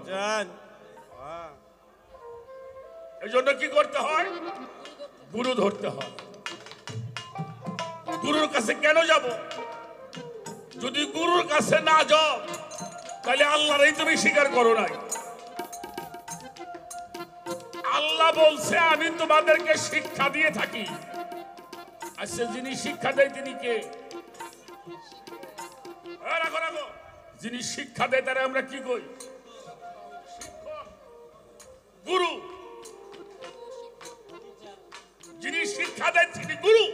এজন্য কি করতে হয়? গুরু ধরতে হয়। গুরুর কাছে কেন যাব? যদি গুরুর কাছে না যাও তাহলে আল্লাহরই তুমি স্বীকার করো নাই। আল্লাহ বলছে আমি তোমাদেরকে শিক্ষা দিয়ে থাকি। আচ্ছা, যিনি শিক্ষা দেয় তিনি কে? রাখো রাখো, যিনি শিক্ষা দেয় তারা আমরা কি কই? গুরু। যিনি শিক্ষা দেন তিনি গুরু।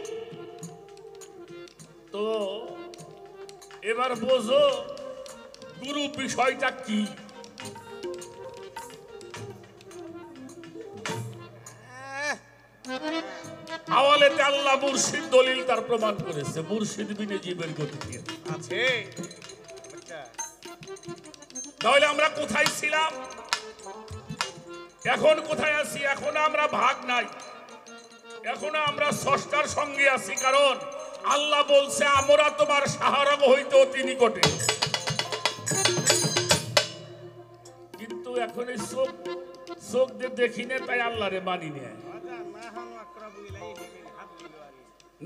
তো এবার বোঝো গুরু বিষয়টা কি। আওয়ালেতে আল্লাহ মুর্শিদ দলিল তার প্রমাণ করেছে, মুর্শিদ বিনে জীবের গতি আছে। তাহলে আমরা কোথায় ছিলাম, এখন কোথায় আছি? এখন আমরা ভাগ নাই, এখন আমরা স্রষ্টার সঙ্গে আছি। কারণ আল্লাহ বলছে আমরা তোমার সাহারা হইতে অতি নিকটে। কিন্তু এখন এই চোখ দিয়ে দেখি না, তাই আল্লাহরে মানি নেয়।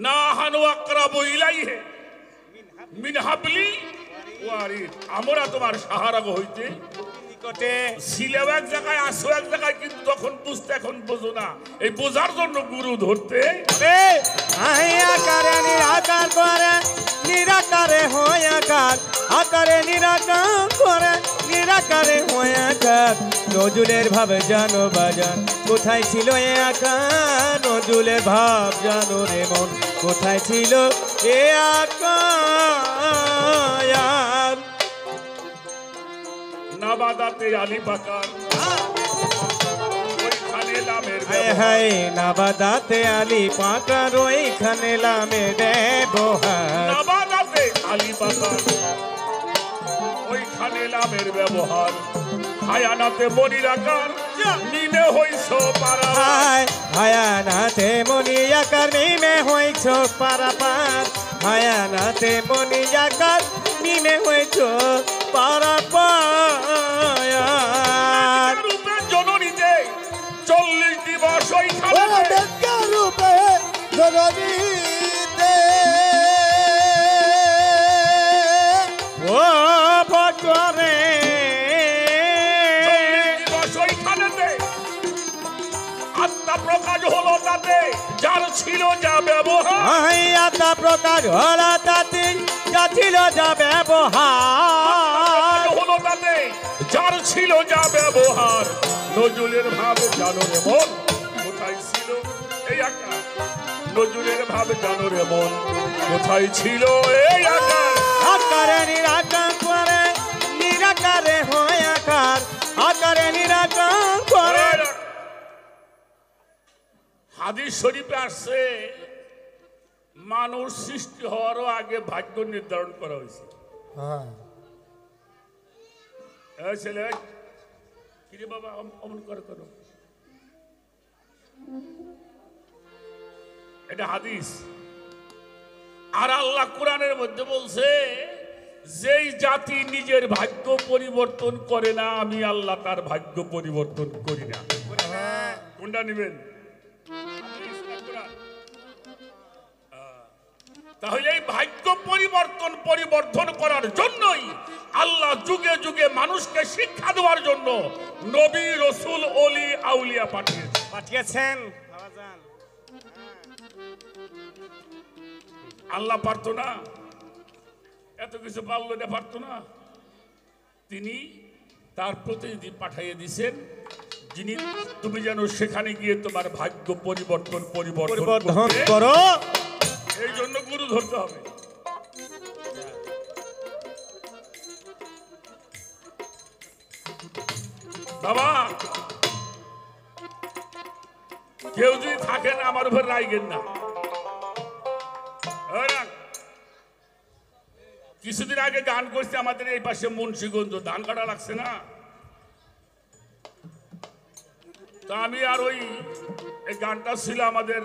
না হানু আকরাবু ইলাইহি মিন হাবলি ওয়ারিদ। আমরা তোমার সাহারা হইতে নিকটে ছিলেও এক জায়গায়, আসো এক জায়গায়, কিন্তু তখন বুঝতে এখন বোঝো না। এই বোঝার জন্য গুরু ধরতে আকারে নিরাকার করে নিরাকারে হয় আকার, আকারে নিরাকার করে নিরাকারে হয় আকার। নজরুলের ভাব জানো বাজান, কোথায় ছিল এ আকার? নজরুলের ভাব জানো রে মন, কোথায় ছিল এ আকার? নাবাদাতে আলী বাকার ওইখানে লামের হায় নাবাদাতে আলী পাকার, ওইখানে লামের ব্যবহার। নাবাদাতে আলী বাকার ওইখানে লামের ব্যবহার। হায়ানাতে মনির আকার নিমে হইছ পারা। হায়ানাতে মনি আকার নিমে হইছ পারাপার। হায়ানাতে মনি আকার নিমে হইছ পারাপার। রূপে জননীতে 40 দিবস ওইখানে রূপে জননীতে ও ভটরে 40 দিবস ওইখানেতে আত্মা প্রকাশ হলো তাতে, যার ছিল যা ব্যবহার। আত্মা প্রকাশ হলো তাতে, যা ছিল যা ব্যবহার। হলো তাতে যার ছিল যা ব্যবহার। নজরুলের ভাব জানো রে মন, কোথায় ছিল এই আকার? নজরুলের ভাব জানো রে মন, কোথায় ছিল এই আকার? আকারে নিরাকার করে নিরাকারে হয় আকার, আকারে নিরাকার করে। হাদিস শরীফে আসছে মানুষ সৃষ্টি হওয়ারও আগে ভাগ্য নির্ধারণ করা হয়েছে। ছেলে কিরে বাবা অমন করে করো, এটা হাদিস। আর আল্লাহ কোরআনের মধ্যে বলছে যেই জাতি নিজের ভাগ্য পরিবর্তন করে না, আমি আল্লাহ তার ভাগ্য পরিবর্তন করি না। কোনটা নিবেন? তাহলে এই ভাগ্য পরিবর্তন করার জন্যই আল্লাহ যুগে যুগে মানুষকে শিক্ষা দেওয়ার জন্য নবী, রসুল, ওলি, আউলিয়া পাঠিয়েছেন। আল্লাহ পারতো না? এত কিছু পারলো না, পারতো না? তিনি তার প্রতিনিধি পাঠিয়ে দিয়েছেন যিনি তুমি যেন সেখানে গিয়ে তোমার ভাগ্য পরিবর্তন পরিবর্তন করতে, করো। এই জন্য গুরু ধরতে হবে। বাবা কেউ যদি থাকেন আমার উপর রাইগেন না। ওই রাখ। কিছুদিন আগে গান করছে আমাদের এই পাশে মুন্সিগঞ্জ, ধান কাটা লাগছে না, তা আমি আর ওই এই গানটা ছিল আমাদের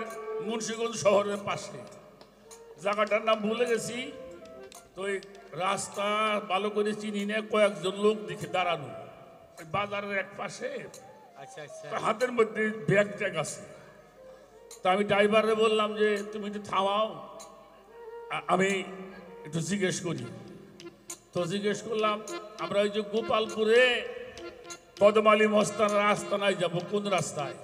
মুন্সিগঞ্জ শহরের পাশে, জায়গাটার নাম ভুলে গেছি। তো এই রাস্তা ভালো করে চিনি না, কয়েকজন লোক দেখে দাঁড়ানো ওই বাজারের এক পাশে, আচ্ছা আচ্ছা। তো হাতের মধ্যে ব্যাগ ট্যাগ আছে। তা আমি ড্রাইভারে বললাম যে তুমি একটু থামাও, আমি একটু জিজ্ঞেস করি। তো জিজ্ঞেস করলাম আমরা ওই যে গোপালপুরে কদমালী মস্তানার আস্তানায় যাব, কোন রাস্তায়?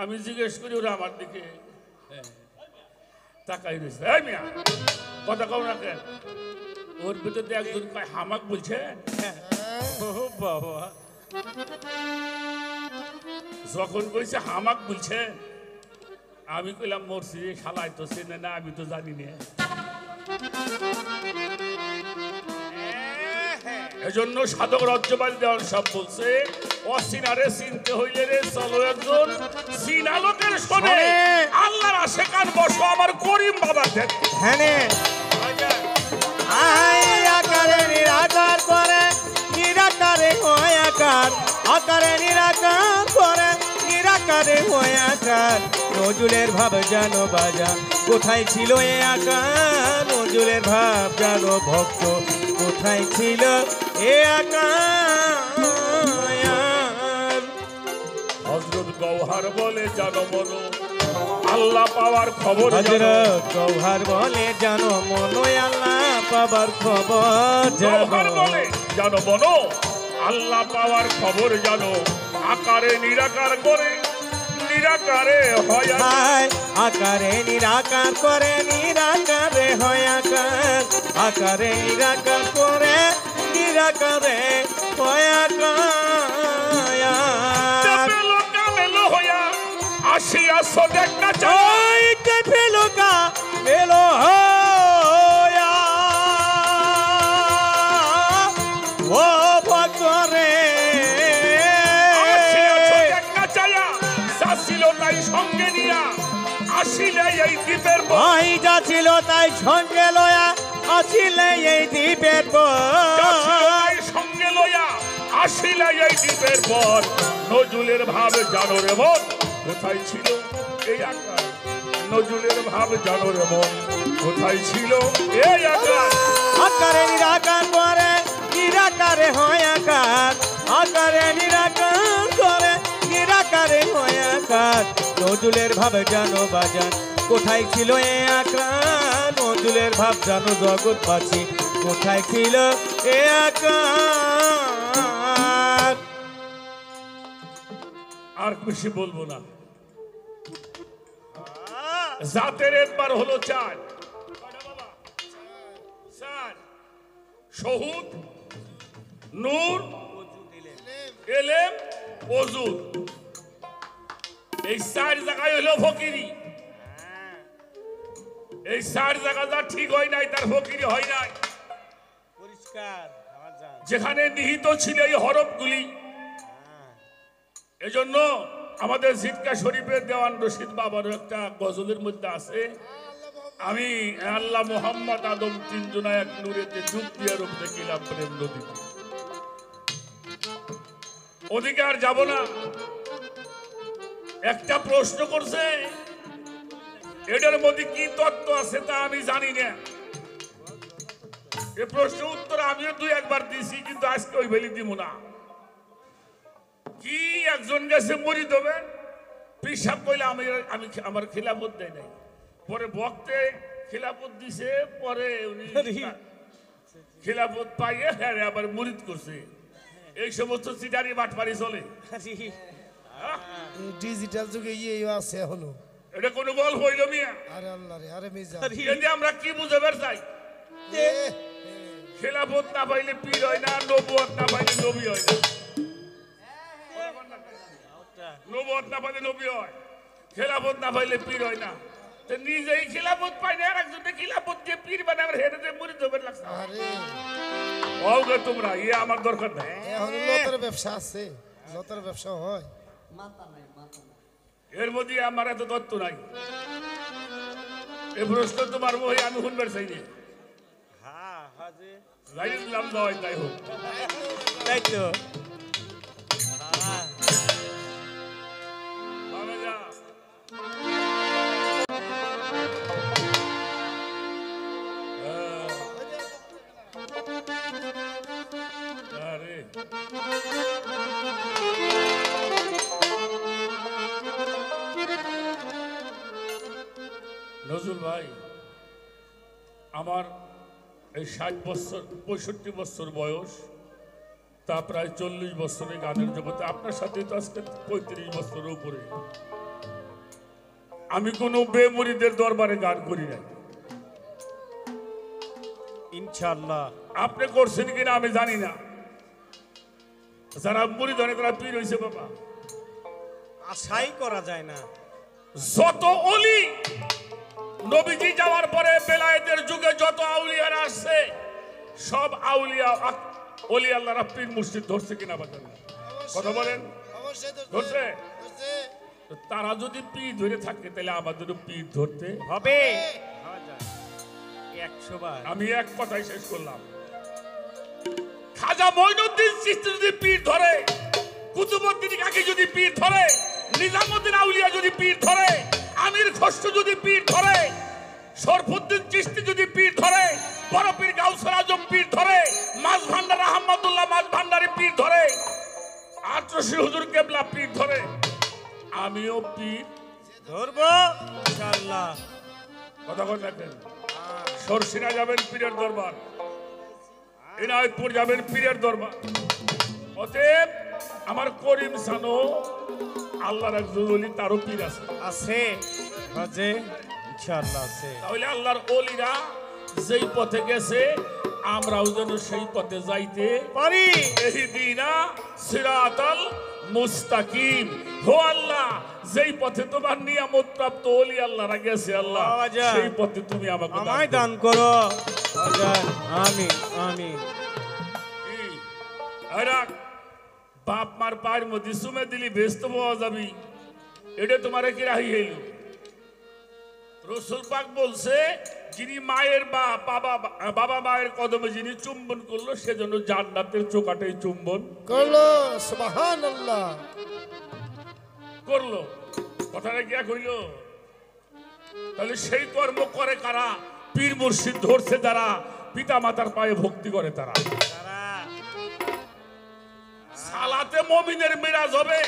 আমি জিজ্ঞেস করি, ওরা আমার দিকে তাকাই রয়েছে। এই মিয়া কথা কও না কেন? ওর ভিতরে একজন কয় হামাক বলছে। ও বাবা, যখন কইছে হামাক বলছে, আমি কইলাম মরছি শালাই তো চেনে না, আমি তো জানি না। এজন্য সাধক রাজ্যবাদী দেওয়ান সব বলছে, অচিনারে চিনতে হইলে রে চলো একজন চিনা লোকের শোনে, আল্লাহর আশেকান বসো আমার করিম বাবা দেখ। হ্যাঁ আই আকারে নিরাকার করে নিরাকারে হয় আকার, আকারে নিরাকার করে নিরাকারে হয় আকার। নজরুলের ভাব জানো বাজান কোথায় ছিল এ আকার, নজরুলের ভাব জানো ভক্ত কোথায় ছিল এ আকার। হযরত গওহার বলে জানো মনো আল্লাহ পাওয়ার খবর জানো। হযরত গওহার বলে জানো মনো আল্লাহ পাবার খবর গওহার জানো। বলে জানো মনো আল্লাহ পাওয়ার খবর জানো। আকারে নিরাকার করে নিরাকারে হয় আকার। হায় আকারে নিরাকার করে নিরাকারে হয় আকার, আকারে নিরাকার করে নিরাকারে হয় আকার। পেলো কামেলো হইয়া আসিয়াছো দেখা চাই। ওই কে পেলো কা পেলো হইয়া ও ভক্ত রে, আসিয়াছো দেখা চাইয়া চাছিল তাই সঙ্গে নিয়া আসিলে এই দ্বীপের পর। ভাই যা ছিল তাই সঙ্গে লয়া আসিলে এই দ্বীপের যাচ্ছিল পর। তাই সঙ্গে লইয়া আসিলে এই দ্বীপের পর। নজরুলের ভাব জানো রে মন কোথায় ছিল এই আকার। নজরুলের ভাব জানো রে মন কোথায় ছিল এই আকার। আকারে নিরাকার করে নিরাকারে হয় আকার, আকারে নিরাকার করে নিরাকারে হয় আকার। নজরুলের ভাব জানো বাজান কোথায় ছিল এ আকার, নজরুলের ভাব জানো জগৎবাসী কোথায় ছিল এ আকার। আর বেশি বলবো না। জাতের একবার হলো চার, চার শহুদ নূর এলেম ওজুদ। এই চার জায়গায় হলো ফকিরি। এই চার জায়গা যা ঠিক হয় নাই তার ফকিরি হয় নাই। পরিষ্কার আমার জান। যেখানে নিহিত ছিল এই হরফগুলি, এজন্য আমাদের জিটকা শরীফের দেওয়ান রশিদ বাবার একটা গজলের মধ্যে আছে, আমি আল্লাহ মোহাম্মদ আদম তিনজনা এক নূরেতে ডুব দিয়ে রূপ দেখিলাম প্রেম নদীতে। ওদিকে আর যাব না। একটা প্রশ্ন করছে, এটার মধ্যে কি তত্ত্ব আছে তা আমি জানি না। এই প্রশ্নের উত্তর আমিও দুই একবার দিছি, কিন্তু আজকে ওই ভেলি দিব না। কি একজন গেছে মরি দেবে পিসাব কইলে আমি আমি আমার খিলাফত দেয় নাই, পরে বক্তে খিলাফত দিছে, পরে উনি খিলাফত পাইয়ে হ্যাঁ আবার মুরিদ করছে। এই সমস্ত চিটারি বাটপারি চলে। ডিজিটাল যুগে ইয়ে আছে হলো। এটা কোনো গল্প হইল মিয়া? আরে আল্লাহ রে, আরে মিজা এতে আমরা কি বুঝাবার চাই? খেলাফত না পাইলে পীর হয় না, নবুয়ত না পাইলে নবী হয় না। নবুয়ত না পাইলে নবী হয়, খেলাফত না পাইলে পীর হয় না। তো নিজেই খেলাফত পাই না, আর একজনকে খেলাফত দিয়ে পীর বানাবে, আমার হেরে দিয়ে মুড়ি দেবেন লাগছে। আরে ওকে তোমরা ইয়ে আমার দরকার নাই। এখন লতের ব্যবসা আছে, লতের ব্যবসা হয়। এর মধ্যে আমার এত তত্ত্ব নাই। এ প্রশ্ন তোমার বই আমি শুনবার চাইনি। হ্যাঁ হাজি যাই দিলাম নয়, তাই হোক। তাই তো ভাবে যা। আরে নজরুল ভাই, আমার এই 60 বছর 65 বছর বয়স, তা প্রায় 40 বছরে গানের জগতে, আপনার সাথে তো আজকে 35 বছরের উপরে। আমি কোনো বেমুরিদের দরবারে গান করি নাই। ইনশাআল্লাহ আপনি করছেন কিনা আমি জানি না। যারা মুড়ি ধরে তারা পীর হয়েছে বাবা। আশাই করা যায় না। যত অলি নবীজি যাওয়ার পরে বেলায়েতের যুগে যত আউলিয়ারা আসছে, সব আউলিয়া অলি আল্লাহরা পীর মুর্শিদ ধরছে কিনা বাজান? কথা বলেন, অবশ্যই ধরছে? তো তারা যদি পীর ধরে থাকে তাহলে আমাদেরও পীর ধরতে হবে 100 বার। আমি এক কথাই শেষ করলাম। খাজা মঈনুদ্দিন চিশতি যদি পীর ধরে, কুতুবউদ্দিন কাকি যদি পীর ধরে, নিজামুদ্দিন আউলিয়া যদি পীর ধরে, আমির খসরু যদি পীর ধরে, শরফুদ্দিন চিশতি যদি পীর ধরে, বড় পীর গাউসুল আজম পীর ধরে, মাঝ ভান্ডার আহমদুল্লাহ মাঝ ভান্ডারি পীর ধরে, আত্রশী হুজুর কেবলা পীর ধরে, আমিও পীর ধরবো ইনশাআল্লাহ। কথা কথা রাখেন। সরসিনা যাবেন পীরের দরবার, ইনায়তপুর যাবেন পীরের দরবার। অতএব আমার করিম সানো আল্লাহর একজন ওলি, তারও পীর আছে। আছে হাজি ইনশাআল্লাহ আছে। তাহলে আল্লাহর ওলিরা যেই পথে গেছে আমরাও যেন সেই পথে যাইতে পারি। ইহদিনা সিরাতাল মুস্তাকিম। হো আল্লাহ, যেই পথে তোমার নিয়ামত প্রাপ্ত ওলি আল্লাহরা গেছে আল্লাহ, আওয়াজা। সেই পথে তুমি আমাকে আমায় দান দান করো আজান। আমিন আমিন। কি? আরে বাপ মার পায়ের মধ্যে সুমে দিলি ব্যস্ত পাওয়া যাবি, এটা তোমার কি রাহি হইল? রসুল পাক বলছে, যিনি মায়ের বাবা মায়ের কদমে যিনি চুম্বন করলো, সেজন্য জান্নাতের চোকাটাই চুম্বন করলো। সুবহানাল্লাহ। করলো। কথাটা কি এক হইল? তাহলে সেই কর্ম করে কারা? পীর মুর্শিদ ধরছে যারা, পিতা মাতার পায়ে ভক্তি করে তারা। সালাতে মমিনের মিরাজ হবে।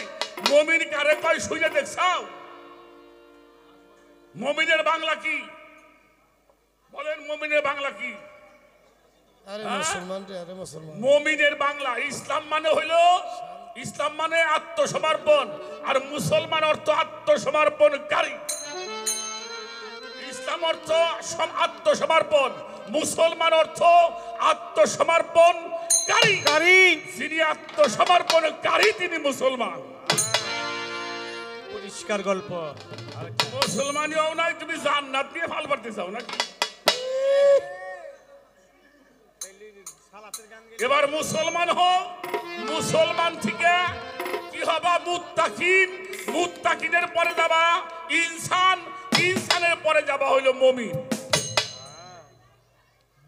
মমিন কারে কয় শুনে দেখছাও? মমিনের বাংলা কি বলেন? মমিনের বাংলা কি? আরে মুসলমান রে, আরে মুসলমান। মমিনের বাংলা ইসলাম মানে হইল, ইসলাম মানে আত্মসমর্পণ, আর মুসলমান অর্থ আত্মসমর্পণকারী। ইসলাম অর্থ আত্মসমর্পণ, মুসলমান অর্থ আত্মসমর্পণকারী। যিনি আত্মসমর্পণকারী তিনি মুসলমান। পরিষ্কার গল্প। মুসলমানিও নাই, তুমি জান্নাত নিয়ে ফাল পারতে চাও নাকি? এবার মুসলমান হও, মুসলমান থেকে কি হবা? মুত্তাকিন, মুত্তাকিনের পরে যাবা ইনসান, ইনসানের পরে যাবা হইল মুমিন।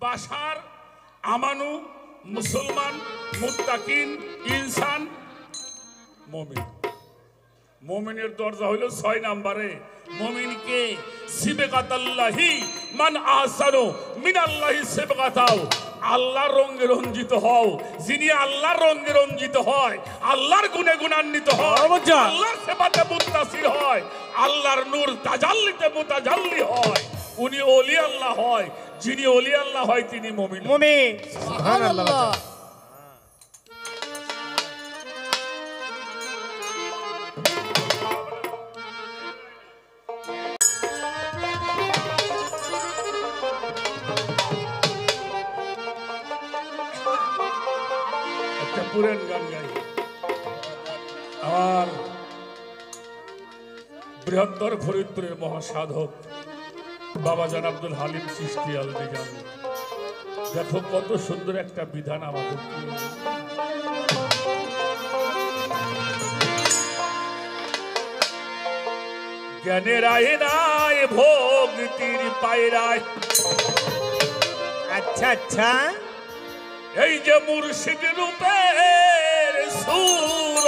বাশার আমানু মুসলমান, মুত্তাকিন ইনসান মুমিন। মুমিনের দরজা হইল 6 নম্বরে। মুমিনকে সিবগাতাল্লাহি মান আহসানু মিনাল্লাহি সিবগাতাও, আল্লাহর রঙে রঞ্জিত হও। যিনি আল্লাহর রঙে রঞ্জিত হয়, আল্লাহর গুণে গুণান্বিত হয়, আল্লাহর সেবাতে মুত্তাসির হয়, আল্লাহর নূর তাজাল্লিতে মুতাজাল্লি হয়, উনি ওলি আল্লাহ হয়। যিনি ওলি আল্লাহ হয় তিনি মুমিন। মুমিন। সুবহানাল্লাহ। একটা পুরান গান গাই। আমার বৃহত্তর ফরিদপুরের মহাসাধক বাবাজান আব্দুল হালিম চিশতি আল নিজামী, দেখো কত সুন্দর একটা বিধান আমাদের। জ্ঞানের আয়নায় ভক্তির পায়রায়, আচ্ছা আচ্ছা, এই যে মুর্শিদ রূপের সুর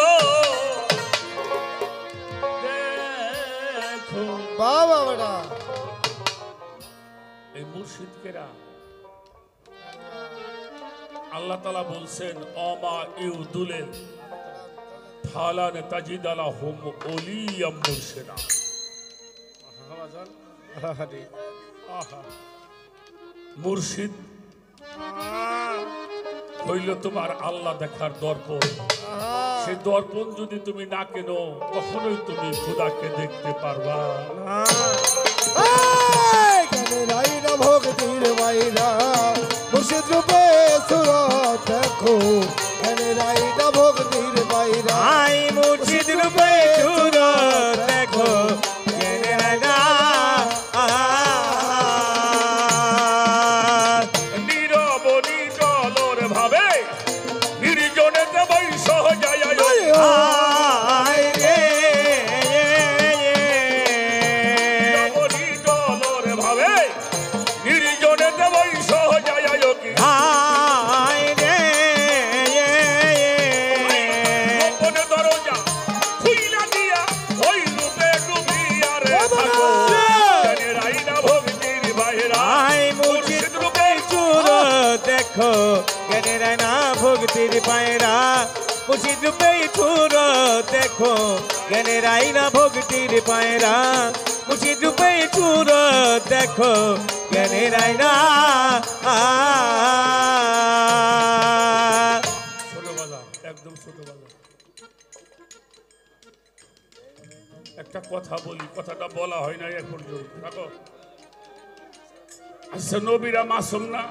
দেখো। বাবা বেটা এই মুর্শিদকেরা আল্লাহ তাআলা বলছেন অমা ইউদুলেল ফালান তাজিদ লাহুম ওলিয়াম মুর্শিদা। আহা, মুর্শিদ হইল তোমার আল্লাহ দেখার দর্পণ। সেই দর্পণ যদি তুমি না কেন, কখনোই তুমি খোদাকে দেখতে পারবা না। রাইনা ভক্তির বাইরা মুর্শিদ রূপে সুরত দেখো, রাইনা ভক্তির বাইরা আই মুর্শিদ রূপে সুরত দেখো, জ্ঞানের আয়না। নীরব নিটলর ভাবে নির্জনে দেবই সহজায় আই রে নিটলর ভাবে নির্জনে দেবই সহজায় কি আই রে গোপনে দরজা খুইলা দিয়া ওই রূপে ডুবিয়া রে থাকো। জ্ঞানের আয়না ভক্তির বাইরা আই মুর্শিদ রূপে সুরত দেখো, জ্ঞানের আয়না ভক্তির পায়রা। মুর্শিদ রূপে সুরত দেখো, জ্ঞানের আয়না ভক্তির পায়রা। মুর্শিদ রূপে সুরত দেখো, জ্ঞানের আয়না। ছোট বাজার, একদম ছোট বাজার। একটা কথা বলি, কথাটা বলা হয় না এখন দেখো। আচ্ছা, নবীরা মাসুম না?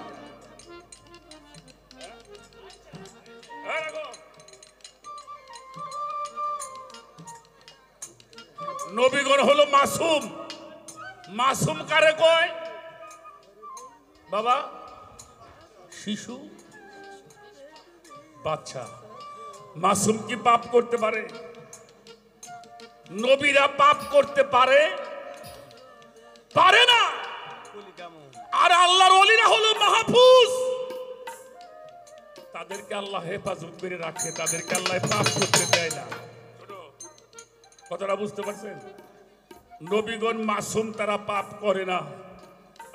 হ্যাঁ, রাখো। নবীগণ হলো মাসুম। মাসুম কারে কয় বাবা? শিশু, বাচ্চা। মাসুম কি পাপ করতে পারে? নবীরা পাপ করতে পারে? পারে না। আর আল্লাহর ওলিরা হলো মাহফুজ। তাদেরকে আল্লাহ হেফাজত করে রাখে, তাদেরকে আল্লাহ পাপ করতে দেয় না। কথাটা বুঝতে পারছেন? নবীগণ মাসুম, তারা পাপ করে না।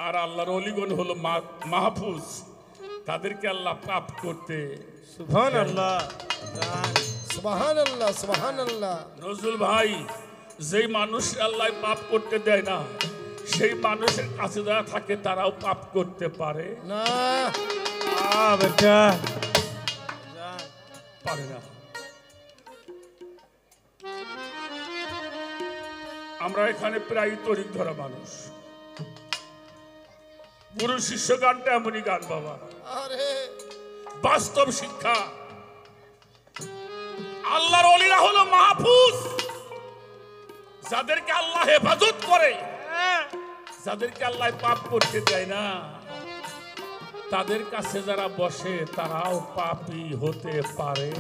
আর আল্লাহর ওলিগণ হলো মাহফুজ, তাদেরকে আল্লাহ পাপ করতে। সুবহানাল্লাহ, সুবহানাল্লাহ সুবহানাল্লাহ। নজরুল ভাই, যেই মানুষ আল্লাহ পাপ করতে দেয় না, সেই মানুষের কাছে যারা থাকে তারাও পাপ করতে পারে না, বেটা পারে না। আমরা এখানে প্রায় তরিক ধরা মানুষ। গুরু শিষ্য গানটা এমনই গান বাবা, আরে বাস্তব শিক্ষা। আল্লাহর ওলিরা হলো মাহফুজ, যাদেরকে আল্লাহ হেফাজত করে, যাদেরকে আল্লাহ পাপ করতে দেয় না। তাদের কাছে যারা বসে তারাও পাপী হতে পারে।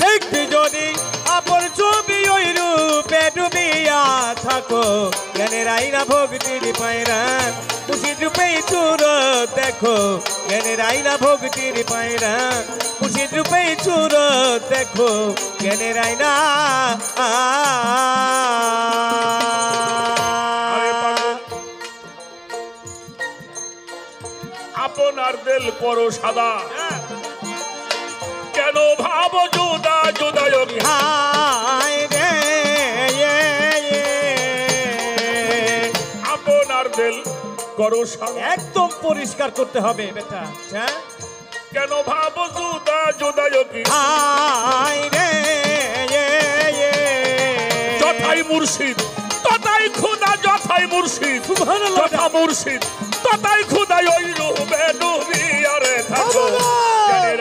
দেখবি যদি আপন ছবি ওই রূপে ডুবিয়া থাকো, জ্ঞানের আইনা ভক্তির পায়রা। মুর্শিদ রূপে সুরত দেখো, জ্ঞানের আইনা ভক্তির পায়রা। মুর্শিদ রূপে সুরত দেখো, জ্ঞানের আইনা। আরে পাগল, আপনার দিল করো সাদা, কেন ভাবো জুদা জুদা যোগী? হায় রে আপনার দিল করো সাদা, একদম পরিষ্কার করতে হবে বেটা। হ্যাঁ, কেন ভাবো জুদা জুদা যোগী? হায় রে যথাই মুর্শিদ তথাই খুদা, যথাই মুর্শিদ সুবহানাল্লাহ। যথা মুর্শিদ তথাই খুদা, ওই রূপে ডুবিয়া রে থাকো। জ্ঞানের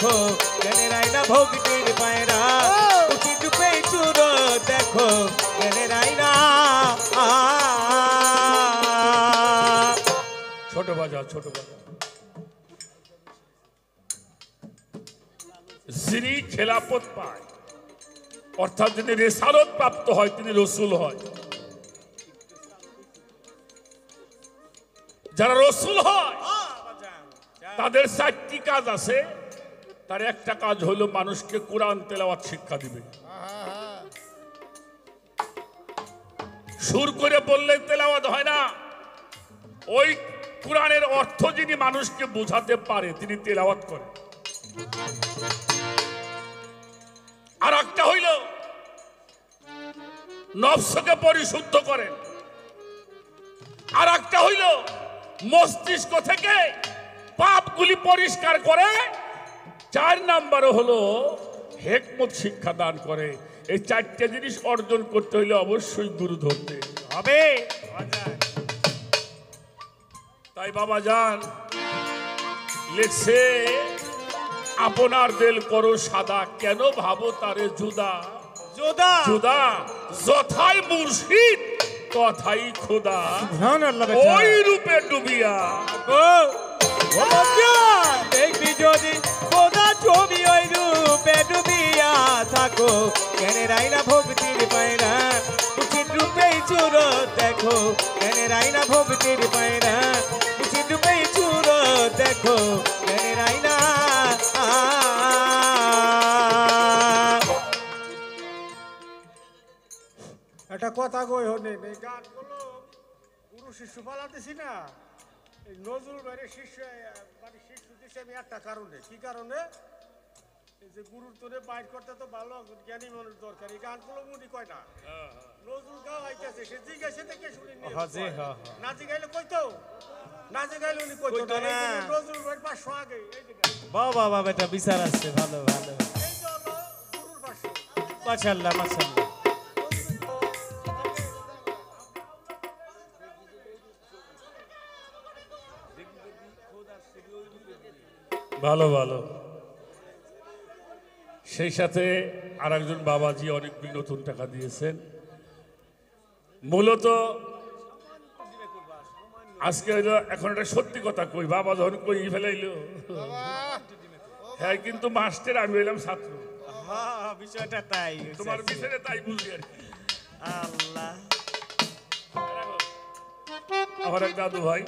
দেখো জ্ঞানে রাইনা ভক্তির পায়রা উঠি ডুবে চুর দেখো জ্ঞানে রাইনা ছোট বাজার ছোট বাজার যিনি খেলাফত পায় অর্থাৎ যিনি রেসালত প্রাপ্ত হয় তিনি রসুল হয়। যারা রসুল হয় তাদের 4টি কাজ আছে। তার একটা কাজ হলো মানুষকে কোরআন তেলাওয়াত শিক্ষা দিবে। সুর করে বললে তেলাওয়াত হয় না, ওই কোরআনের অর্থ যিনি মানুষকে বোঝাতে পারে তিনি তেলাওয়াত করে। আর একটা হইল নফসকে পরিশুদ্ধ করেন, আর একটা হইল মস্তিষ্ক থেকে পাপগুলি পরিষ্কার করে, 4 নাম্বার হলো হিকমত শিক্ষা দান করে। এই 4টে জিনিস অর্জন করতে হইলে অবশ্যই গুরু ধরতে হবে। তাই বাবা জান লিখছে, আপনার দিল করো সাদা, কেন ভাবো তারে জুদা জোদা জুদা, যথাই মুর্শিদ তথাই খোদা, সুবহানাল্লাহ বেটা ওই রূপে ডুবিয়া ও বাজান দেখবি যদি খোদা ছবি ওই রূপে ডুবিয়া থাকো জ্ঞানে রাইনা ভক্তির পায়রা উঠি ডুবে চুর দেখো জ্ঞানে রাইনা ভক্তির পায়রা উঠি ডুবে চুর দেখো জ্ঞানে রাইনা একটা কথা কই হনে এই গানগুলো গুরু শিষ্য পালাতেছি না, এই নজরুল ভাইয়ের শিষ্য মানে শিষ্য দিচ্ছে আমি একটা কারণে। কি কারণে? এই যে গুরুর তোরে বাইর করতে তো ভালো জ্ঞানী মানুষ দরকার। এই গানগুলো মুনি কয় না, নজরুল গাও আইতেছে, সে জিজ্ঞাসা থেকে শুনি না, জিগাইলে কইতো না, জিগাইলে উনি কইতো না। নজরুল ভাইয়ের 500 আগে এই যে বাবা বাবা বেটা বিচার আছে ভালো ভালো এই যে হলো গুরুর 500। মাশাআল্লাহ মাশাআল্লাহ ভালো ভালো। সেই সাথে আর একজন বাবাজি অনেকগুলি নতুন টাকা দিয়েছেন। মূলত আজকে হইলো, এখন একটা সত্যি কথা কই, বাবা যখন কই ফেলাইলো, হ্যাঁ কিন্তু মাস্টার আমি হইলাম ছাত্র, হ্যাঁ বিষয়টা তাই তোমার বিষয়ে তাই বুঝি আর কি। আল্লাহ আমার এক দাদু ভাই,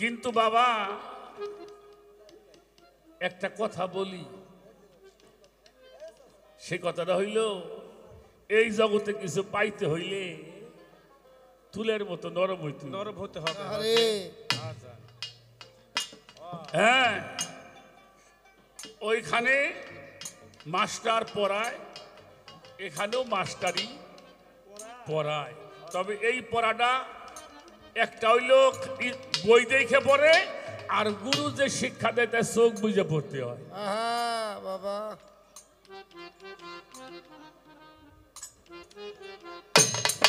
কিন্তু বাবা একটা কথা বলি, সে কথাটা হইল এই জগতে কিছু পাইতে হইলে তুলের মতো নরম হইতে হবে। নরম হতে হবে আরে হ্যাঁ, ওইখানে মাস্টার পড়ায়, এখানেও মাস্টারই পড়ায়। তবে এই পড়াটা একটা হইল বই দেখে পড়ে, আর গুরু যে শিক্ষা দেয় তার চোখ বুঝে পড়তে হয়। আহা বাবা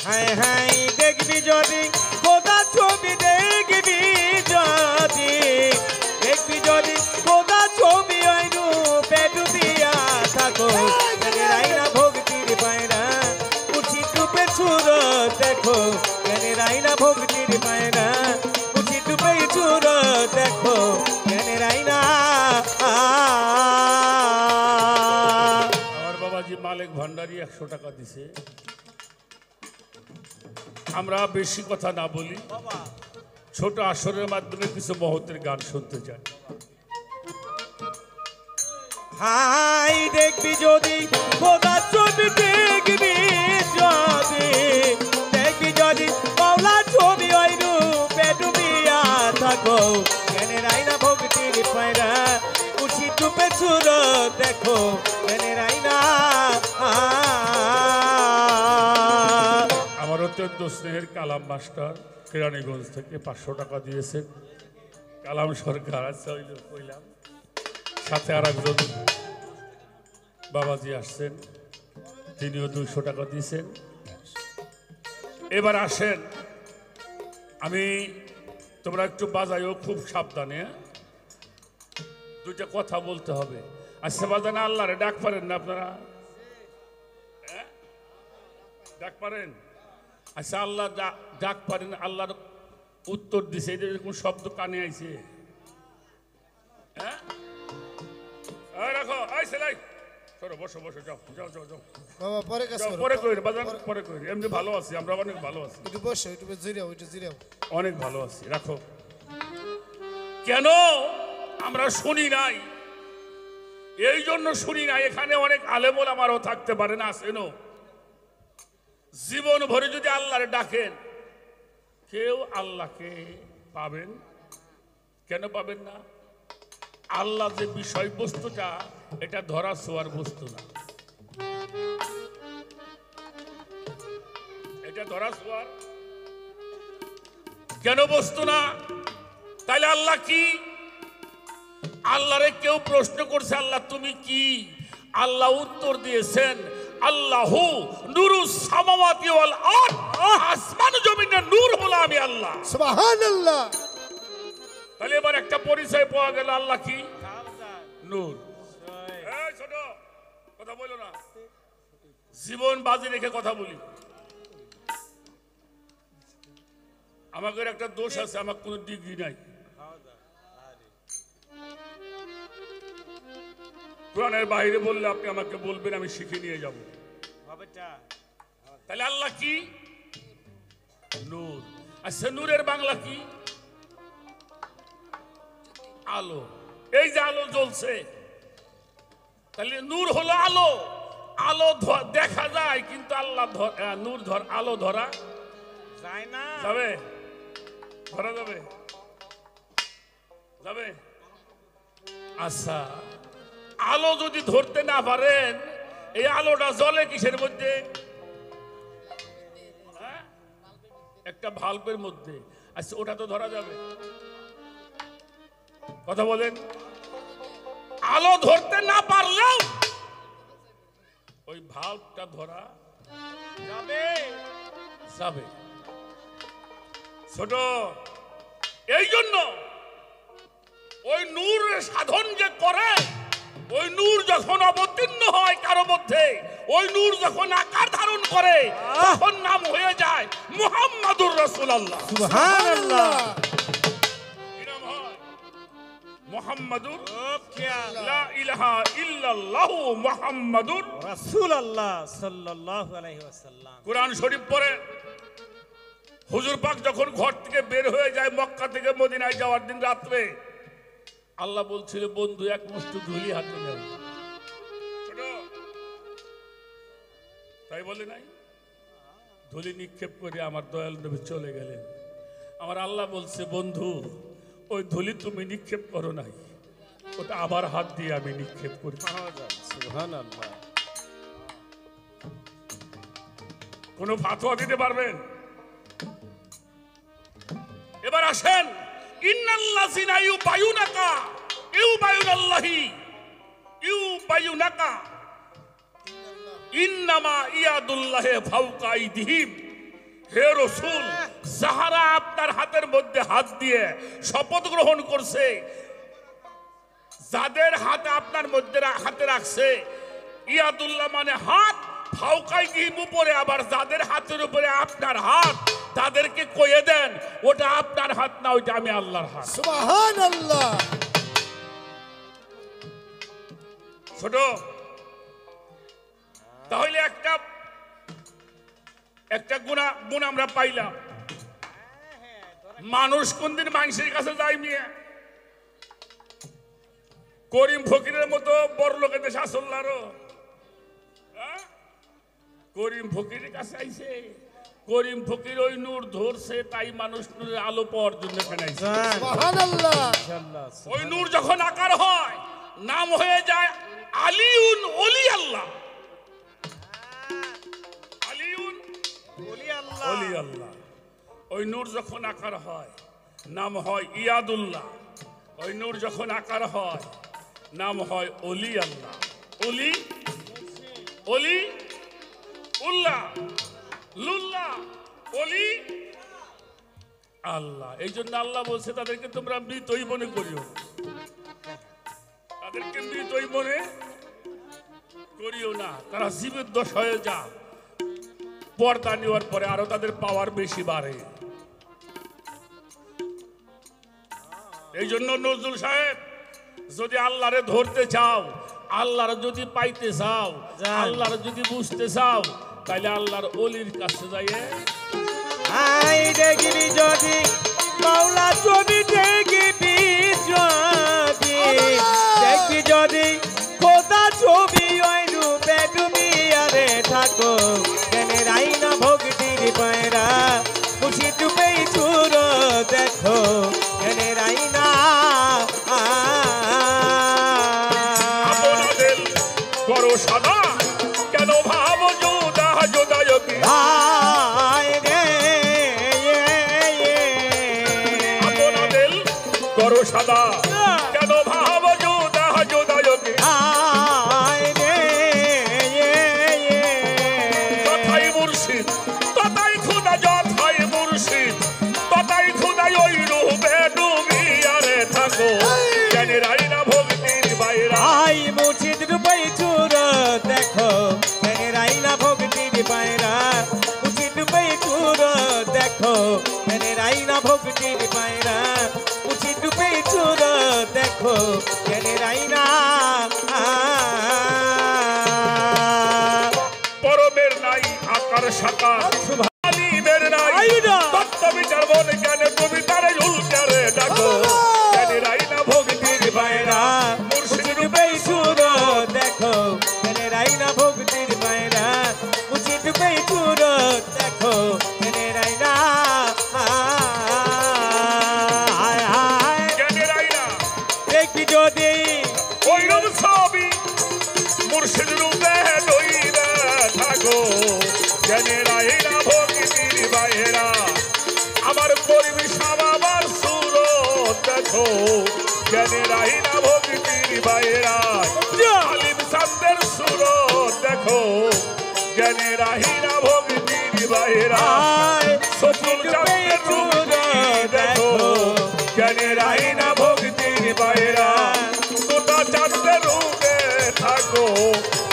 হায় হায় দেখবি যদি খোদা ছবি দেখবি যদি দেখবি যদি খোদা ছবি ওই রূপে ডুবিয়া থাকো জ্ঞানে রাইনা ভক্তির পায়রা উঠি ডুবে চুর দেখো জ্ঞানে রাইনা ভক্তির পায়রা উঠি ডুবে চুর দেখো জ্ঞানে রাইনা আমার বাবাজি মালিক ভান্ডারি 100 টাকা দিছে। আমরা বেশি কথা না বলি, ছোট আসরের মাধ্যমে কিছু মহতের গান শুনতে চাই। হাই দেখবি যদি খোদা ছবি দেখবি যদি দেখবি যদি মাওলা ছবি ওই রূপে ডুবিয়া থাকো জ্ঞানে রাইনা ভক্তির পায়রা উঠি ডুবে চুর দেখো জ্ঞানে রাইনা আমার অত্যন্ত স্নেহের কালাম মাস্টার কেরানীগঞ্জ থেকে 500 টাকা দিয়েছেন। কালাম সরকার আচ্ছা হইল কইলাম, সাথে আর একজন বাবাজি আসছেন, তিনিও 200 টাকা দিয়েছেন। এবার আসেন, আমি তোমরা একটু বাজাইও খুব সাবধানে। দুইটা কথা বলতে হবে। আচ্ছা বাজান, আল্লাহরে ডাক পারেন না আপনারা? হ্যাঁ? ডাক পারেন? আচ্ছা, আল্লাহ ডাক পারেন, আল্লাহর উত্তর দিছে, এটা কোন শব্দ কানে আইছে? হ্যাঁ, রাখো, আই সেলাই সরো, বসো বসো, যাও যাও যাও যাও, বাবা পরে কাজ করো, পরে করি বাজান, পরে করি। এমনি ভালো আছি আমরা, অনেক ভালো আছি, একটু বসো, একটু জিরাও, একটু জিরাও। অনেক ভালো আছি, রাখো। কেন আমরা শুনি নাই? এই জন্য শুনি নাই, এখানে অনেক আলেমল আমারও থাকতে পারে না, আসেনও। জীবন ভরে যদি আল্লাহরে ডাকেন, কেউ আল্লাহকে পাবেন? কেন পাবেন না? আল্লাহ যে বিষয়বস্তুটা, এটা ধরা ছোঁয়ার বস্তু না, এটা ধরা ছোঁয়ার কেন বস্তু না? তাইলে আল্লাহ কি? আল্লাহরে কেউ প্রশ্ন করছে, আল্লাহ তুমি কি? আল্লাহ উত্তর দিয়েছেন, আল্লাহু নূরুস সামাওয়াতি ওয়াল আরদ, আসমান জমিনের নূর হলো আমি আল্লাহ। সুবহানাল্লাহ। তাহলে এবার একটা পরিচয় পাওয়া গেল, আল্লাহ কি? নূর। এই ছোট, কথা বলো না, জীবন বাজি রেখে কথা বলি। আমাদের একটা দোষ আছে, আমার কোনো ডিগ্রি নাই। কোরআনের বাইরে বললে আপনি আমাকে বলবেন, আমি শিখে নিয়ে যাব। তাহলে আল্লাহ কি? নূর। আচ্ছা, নূরের বাংলা কি? আলো। এই যে আলো জ্বলছে, তাহলে নূর হলো আলো। আলো দেখা যায়, কিন্তু আল্লাহ নূর আলো ধরা যায় না। যাবে? ধরা যাবে? যাবে? আচ্ছা, আলো যদি ধরতে না পারেন, এই আলোটা জ্বলে কিসের মধ্যে? হ্যাঁ, একটা ভাল্বের মধ্যে। আচ্ছা, ওটা তো ধরা যাবে? কথা বলেন। আলো ধরতে না পারলেও ওই ভাল্বটা ধরা যাবে যাবে। ছোট, এই জন্য ওই নূর সাধন যে করে, ওই নূর যখন অবতীর্ণ হয় কারো মধ্যে, ওই নূর যখন আকার ধারণ করে, তখন নাম হয়ে যায় মুহাম্মাদুর রাসূলুল্লাহ। সুবহানাল্লাহ। কি নাম হয়? মুহাম্মাদুর লা ইলাহা ইল্লাল্লাহু মুহাম্মাদুর রাসূলুল্লাহ সাল্লাল্লাহু আলাইহি ওয়াসাল্লাম। কুরআন শরীফ পড়ে হুজুর পাক যখন ঘর থেকে বের হয়ে যায় মক্কা থেকে মদিনায় যাওয়ার দিন রাত্রে, আল্লাহ বলছিল, বন্ধু এক মুষ্টি ধুলি হাতে নাও। তাই বলে নাই? ধুলি নিক্ষেপ করে আমার দয়াল নবী চলে গেলেন। আমার আল্লাহ বলছে, বন্ধু ওই ধুলি তুমি নিক্ষেপ করো নাই, ওটা আবার হাত দিয়ে আমি নিক্ষেপ করি। সুবহানাল্লাহ। কোন ফাতোয়া দিতে পারবেন? এবার আসেন, ইন্নাল্লাযিনা ইউবায়ুনাকা ইউবায়ুনাল্লাহি ইউবায়ুনাকা ইন্নামা ইয়াদুল্লাহি ফাওকা আইদিহিম। হে রাসূল, যাহারা আপনার হাতের মধ্যে হাত দিয়ে শপথ গ্রহণ করছে, যাদের হাত আপনার মধ্যে হাতে রাখছে, ইয়াদুল্লাহ মানে হাত, ফাওকা আইদিহিম উপরে, আবার যাদের হাতের উপরে আপনার হাত, তাদেরকে কয়ে দেন ওটা আপনার হাত না, ওইটা আমি আল্লাহর হাত। সুবহানাল্লাহ। ছোট, তাহলে একটা গুণ আমরা পাইলাম। মানুষ কোনদিন মানুষের কাছে যায় মিয়া? করিম ফকিরের মতো বড় লোকের দেশে আসল্লারও করিম ফকিরের কাছে আইছে। করিম ফকির ওই নূর ধরছে, তাই মানুষ নূরের আলো পাওয়ার জন্য এখানে আইছে। সুবহানাল্লাহ। ওই নূর যখন আকার হয়, নাম হয়ে যায় আলিউন ওলি আল্লাহ। আলিউন ওলি আল্লাহ। ওই নূর যখন আকার হয়, নাম হয় ইয়াদুল্লাহ। ওই নূর যখন আকার হয়, নাম হয় ওলি আল্লাহ। ওলি ওলি উল্লাহ লুল্লাহ ওলি আল্লাহ। এই জন্য আল্লাহ বলছে, তাদেরকে তোমরা মৃতই মনে করিও। তাদেরকে মৃতই মনে করিও না, তারা জীবদ্দশা হয়ে যা, পর্দা নেওয়ার পরে আরো তাদের পাওয়ার বেশি বাড়ে। এই জন্য নজরুল সাহেব, যদি আল্লাহরে ধরতে চাও, আল্লাহর যদি পাইতে চাও, আল্লাহর যদি বুঝতে চাও, তাহলে আল্লাহর অলির কাছে যাইয়ে আই দেখবি যদি মাওলা ছবি দেখবি যদি, দেখবি যদি খোদা ছবি ওই রূপে তুমি আরে থাকো, কেনে রাইনা ভক্তির পায়রা খুশি ডুবেই চুর দেখো, কেনে রাইনা আপনাদের করো সাদা, কেন ভাব জোদা জোদায়কি, আপনাদের করো সাদা, কেন ভাব জোদা জোদায়কি, তথাই মুর্শিদ তথাই খুদা, যথাই মুর্শিদ তথাই খুদাই ওই রূপে ডুবি আরে থাকো, কেন রাইনা ভক্তির বাইরা আই মুর্শিদ রূপাই চুর দেখো, কেনে রাইনা ভক্তির পায়রা মুর্শিদ রূপাই চুর দেখো, কেনে রাইনা ভক্তির পায়রা মুর্শিদ রূপাই চুর দেখো, কেনে রাইনা পরমের নাই আকার সাকার, আলিমের নাই তত্ত্ব বিচার বলে, কেন কবিতারে উল্টারে ডাকো, কেন রাইনা ভক্তির বাইরা মুর্শিদ রূপে চুর দেখো, কেনে রাইনা ভক্তির পায়রা মুর্শিদ রূপাই চুর দেখো, কেনে রাইনা কেন রাইনা দেখবি যদি ওইরম ছবি মুর্শিদ রূপে লইরা থাকো, কেন রাইনা ভক্তির বাইরা আমার কর্মী সাবাবার সুরত দেখো, কেন রাইনা ভক্তির বাইরা আলিম সান্দের সুরত দেখো, কেন রাইনা ভক্তির বাইরা সতুল চাঁদের রূপে দেখো, কেন রাইনা ভক্তির বাইরা তোতা চাঁদের রূপে থাকো,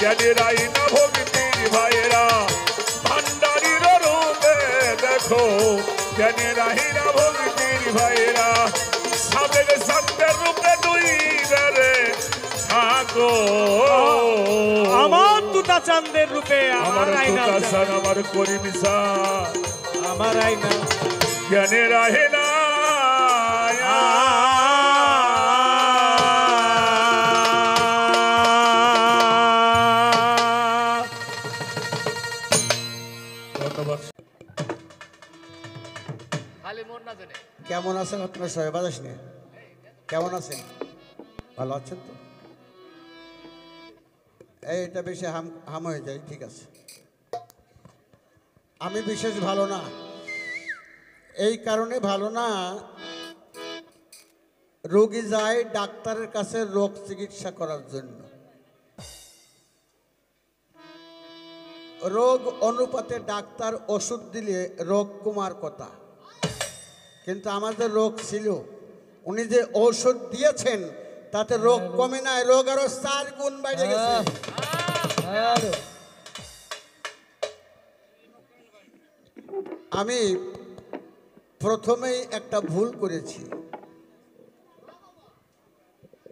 কেন রাইনা ভক্তির বাইরা ভান্ডারির রূপে দেখো, কেন রাইনা ভক্তির বাইরা সাবেক সান্দের রূপে দুই রে থাকো, আমার দুটা চাঁদের রূপে আমার আমার আইনা তুকাসান আমার করিমিসা আমার আইনা কেন রাইনা ধন্যবাদ। কেমন আছেন আপনার সবাই? বাজাস নিয়ে কেমন আছেন? ভালো আছেন তো? এটা বেশি হাম হয়ে যায়, ঠিক আছে। আমি বিশেষ ভালো না, এই কারণে ভালো না, রোগী যায় ডাক্তারের কাছে রোগ চিকিৎসা করার জন্য, রোগ অনুপাতে ডাক্তার ওষুধ দিলে রোগ কমার কথা, কিন্তু আমাদের রোগ ছিল, উনি যে ঔষধ দিয়েছেন তাতে রোগ কমে নাই, রোগ আরো 4 গুণ বেড়ে গেছে। আমি প্রথমেই একটা ভুল করেছি।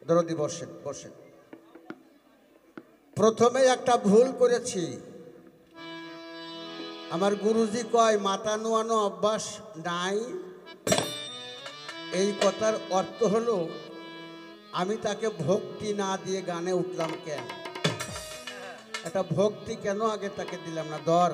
দরদি বসেন বসেন। প্রথমেই একটা ভুল করেছি। আমার গুরুজি কয় মাথা নোয়ানো অভ্যাস নাই। এই কথার অর্থ হলো আমি তাকে ভক্তি না দিয়ে গানে উঠলাম কেন, এটা ভক্তি কেন আগে তাকে দিলাম না? ধর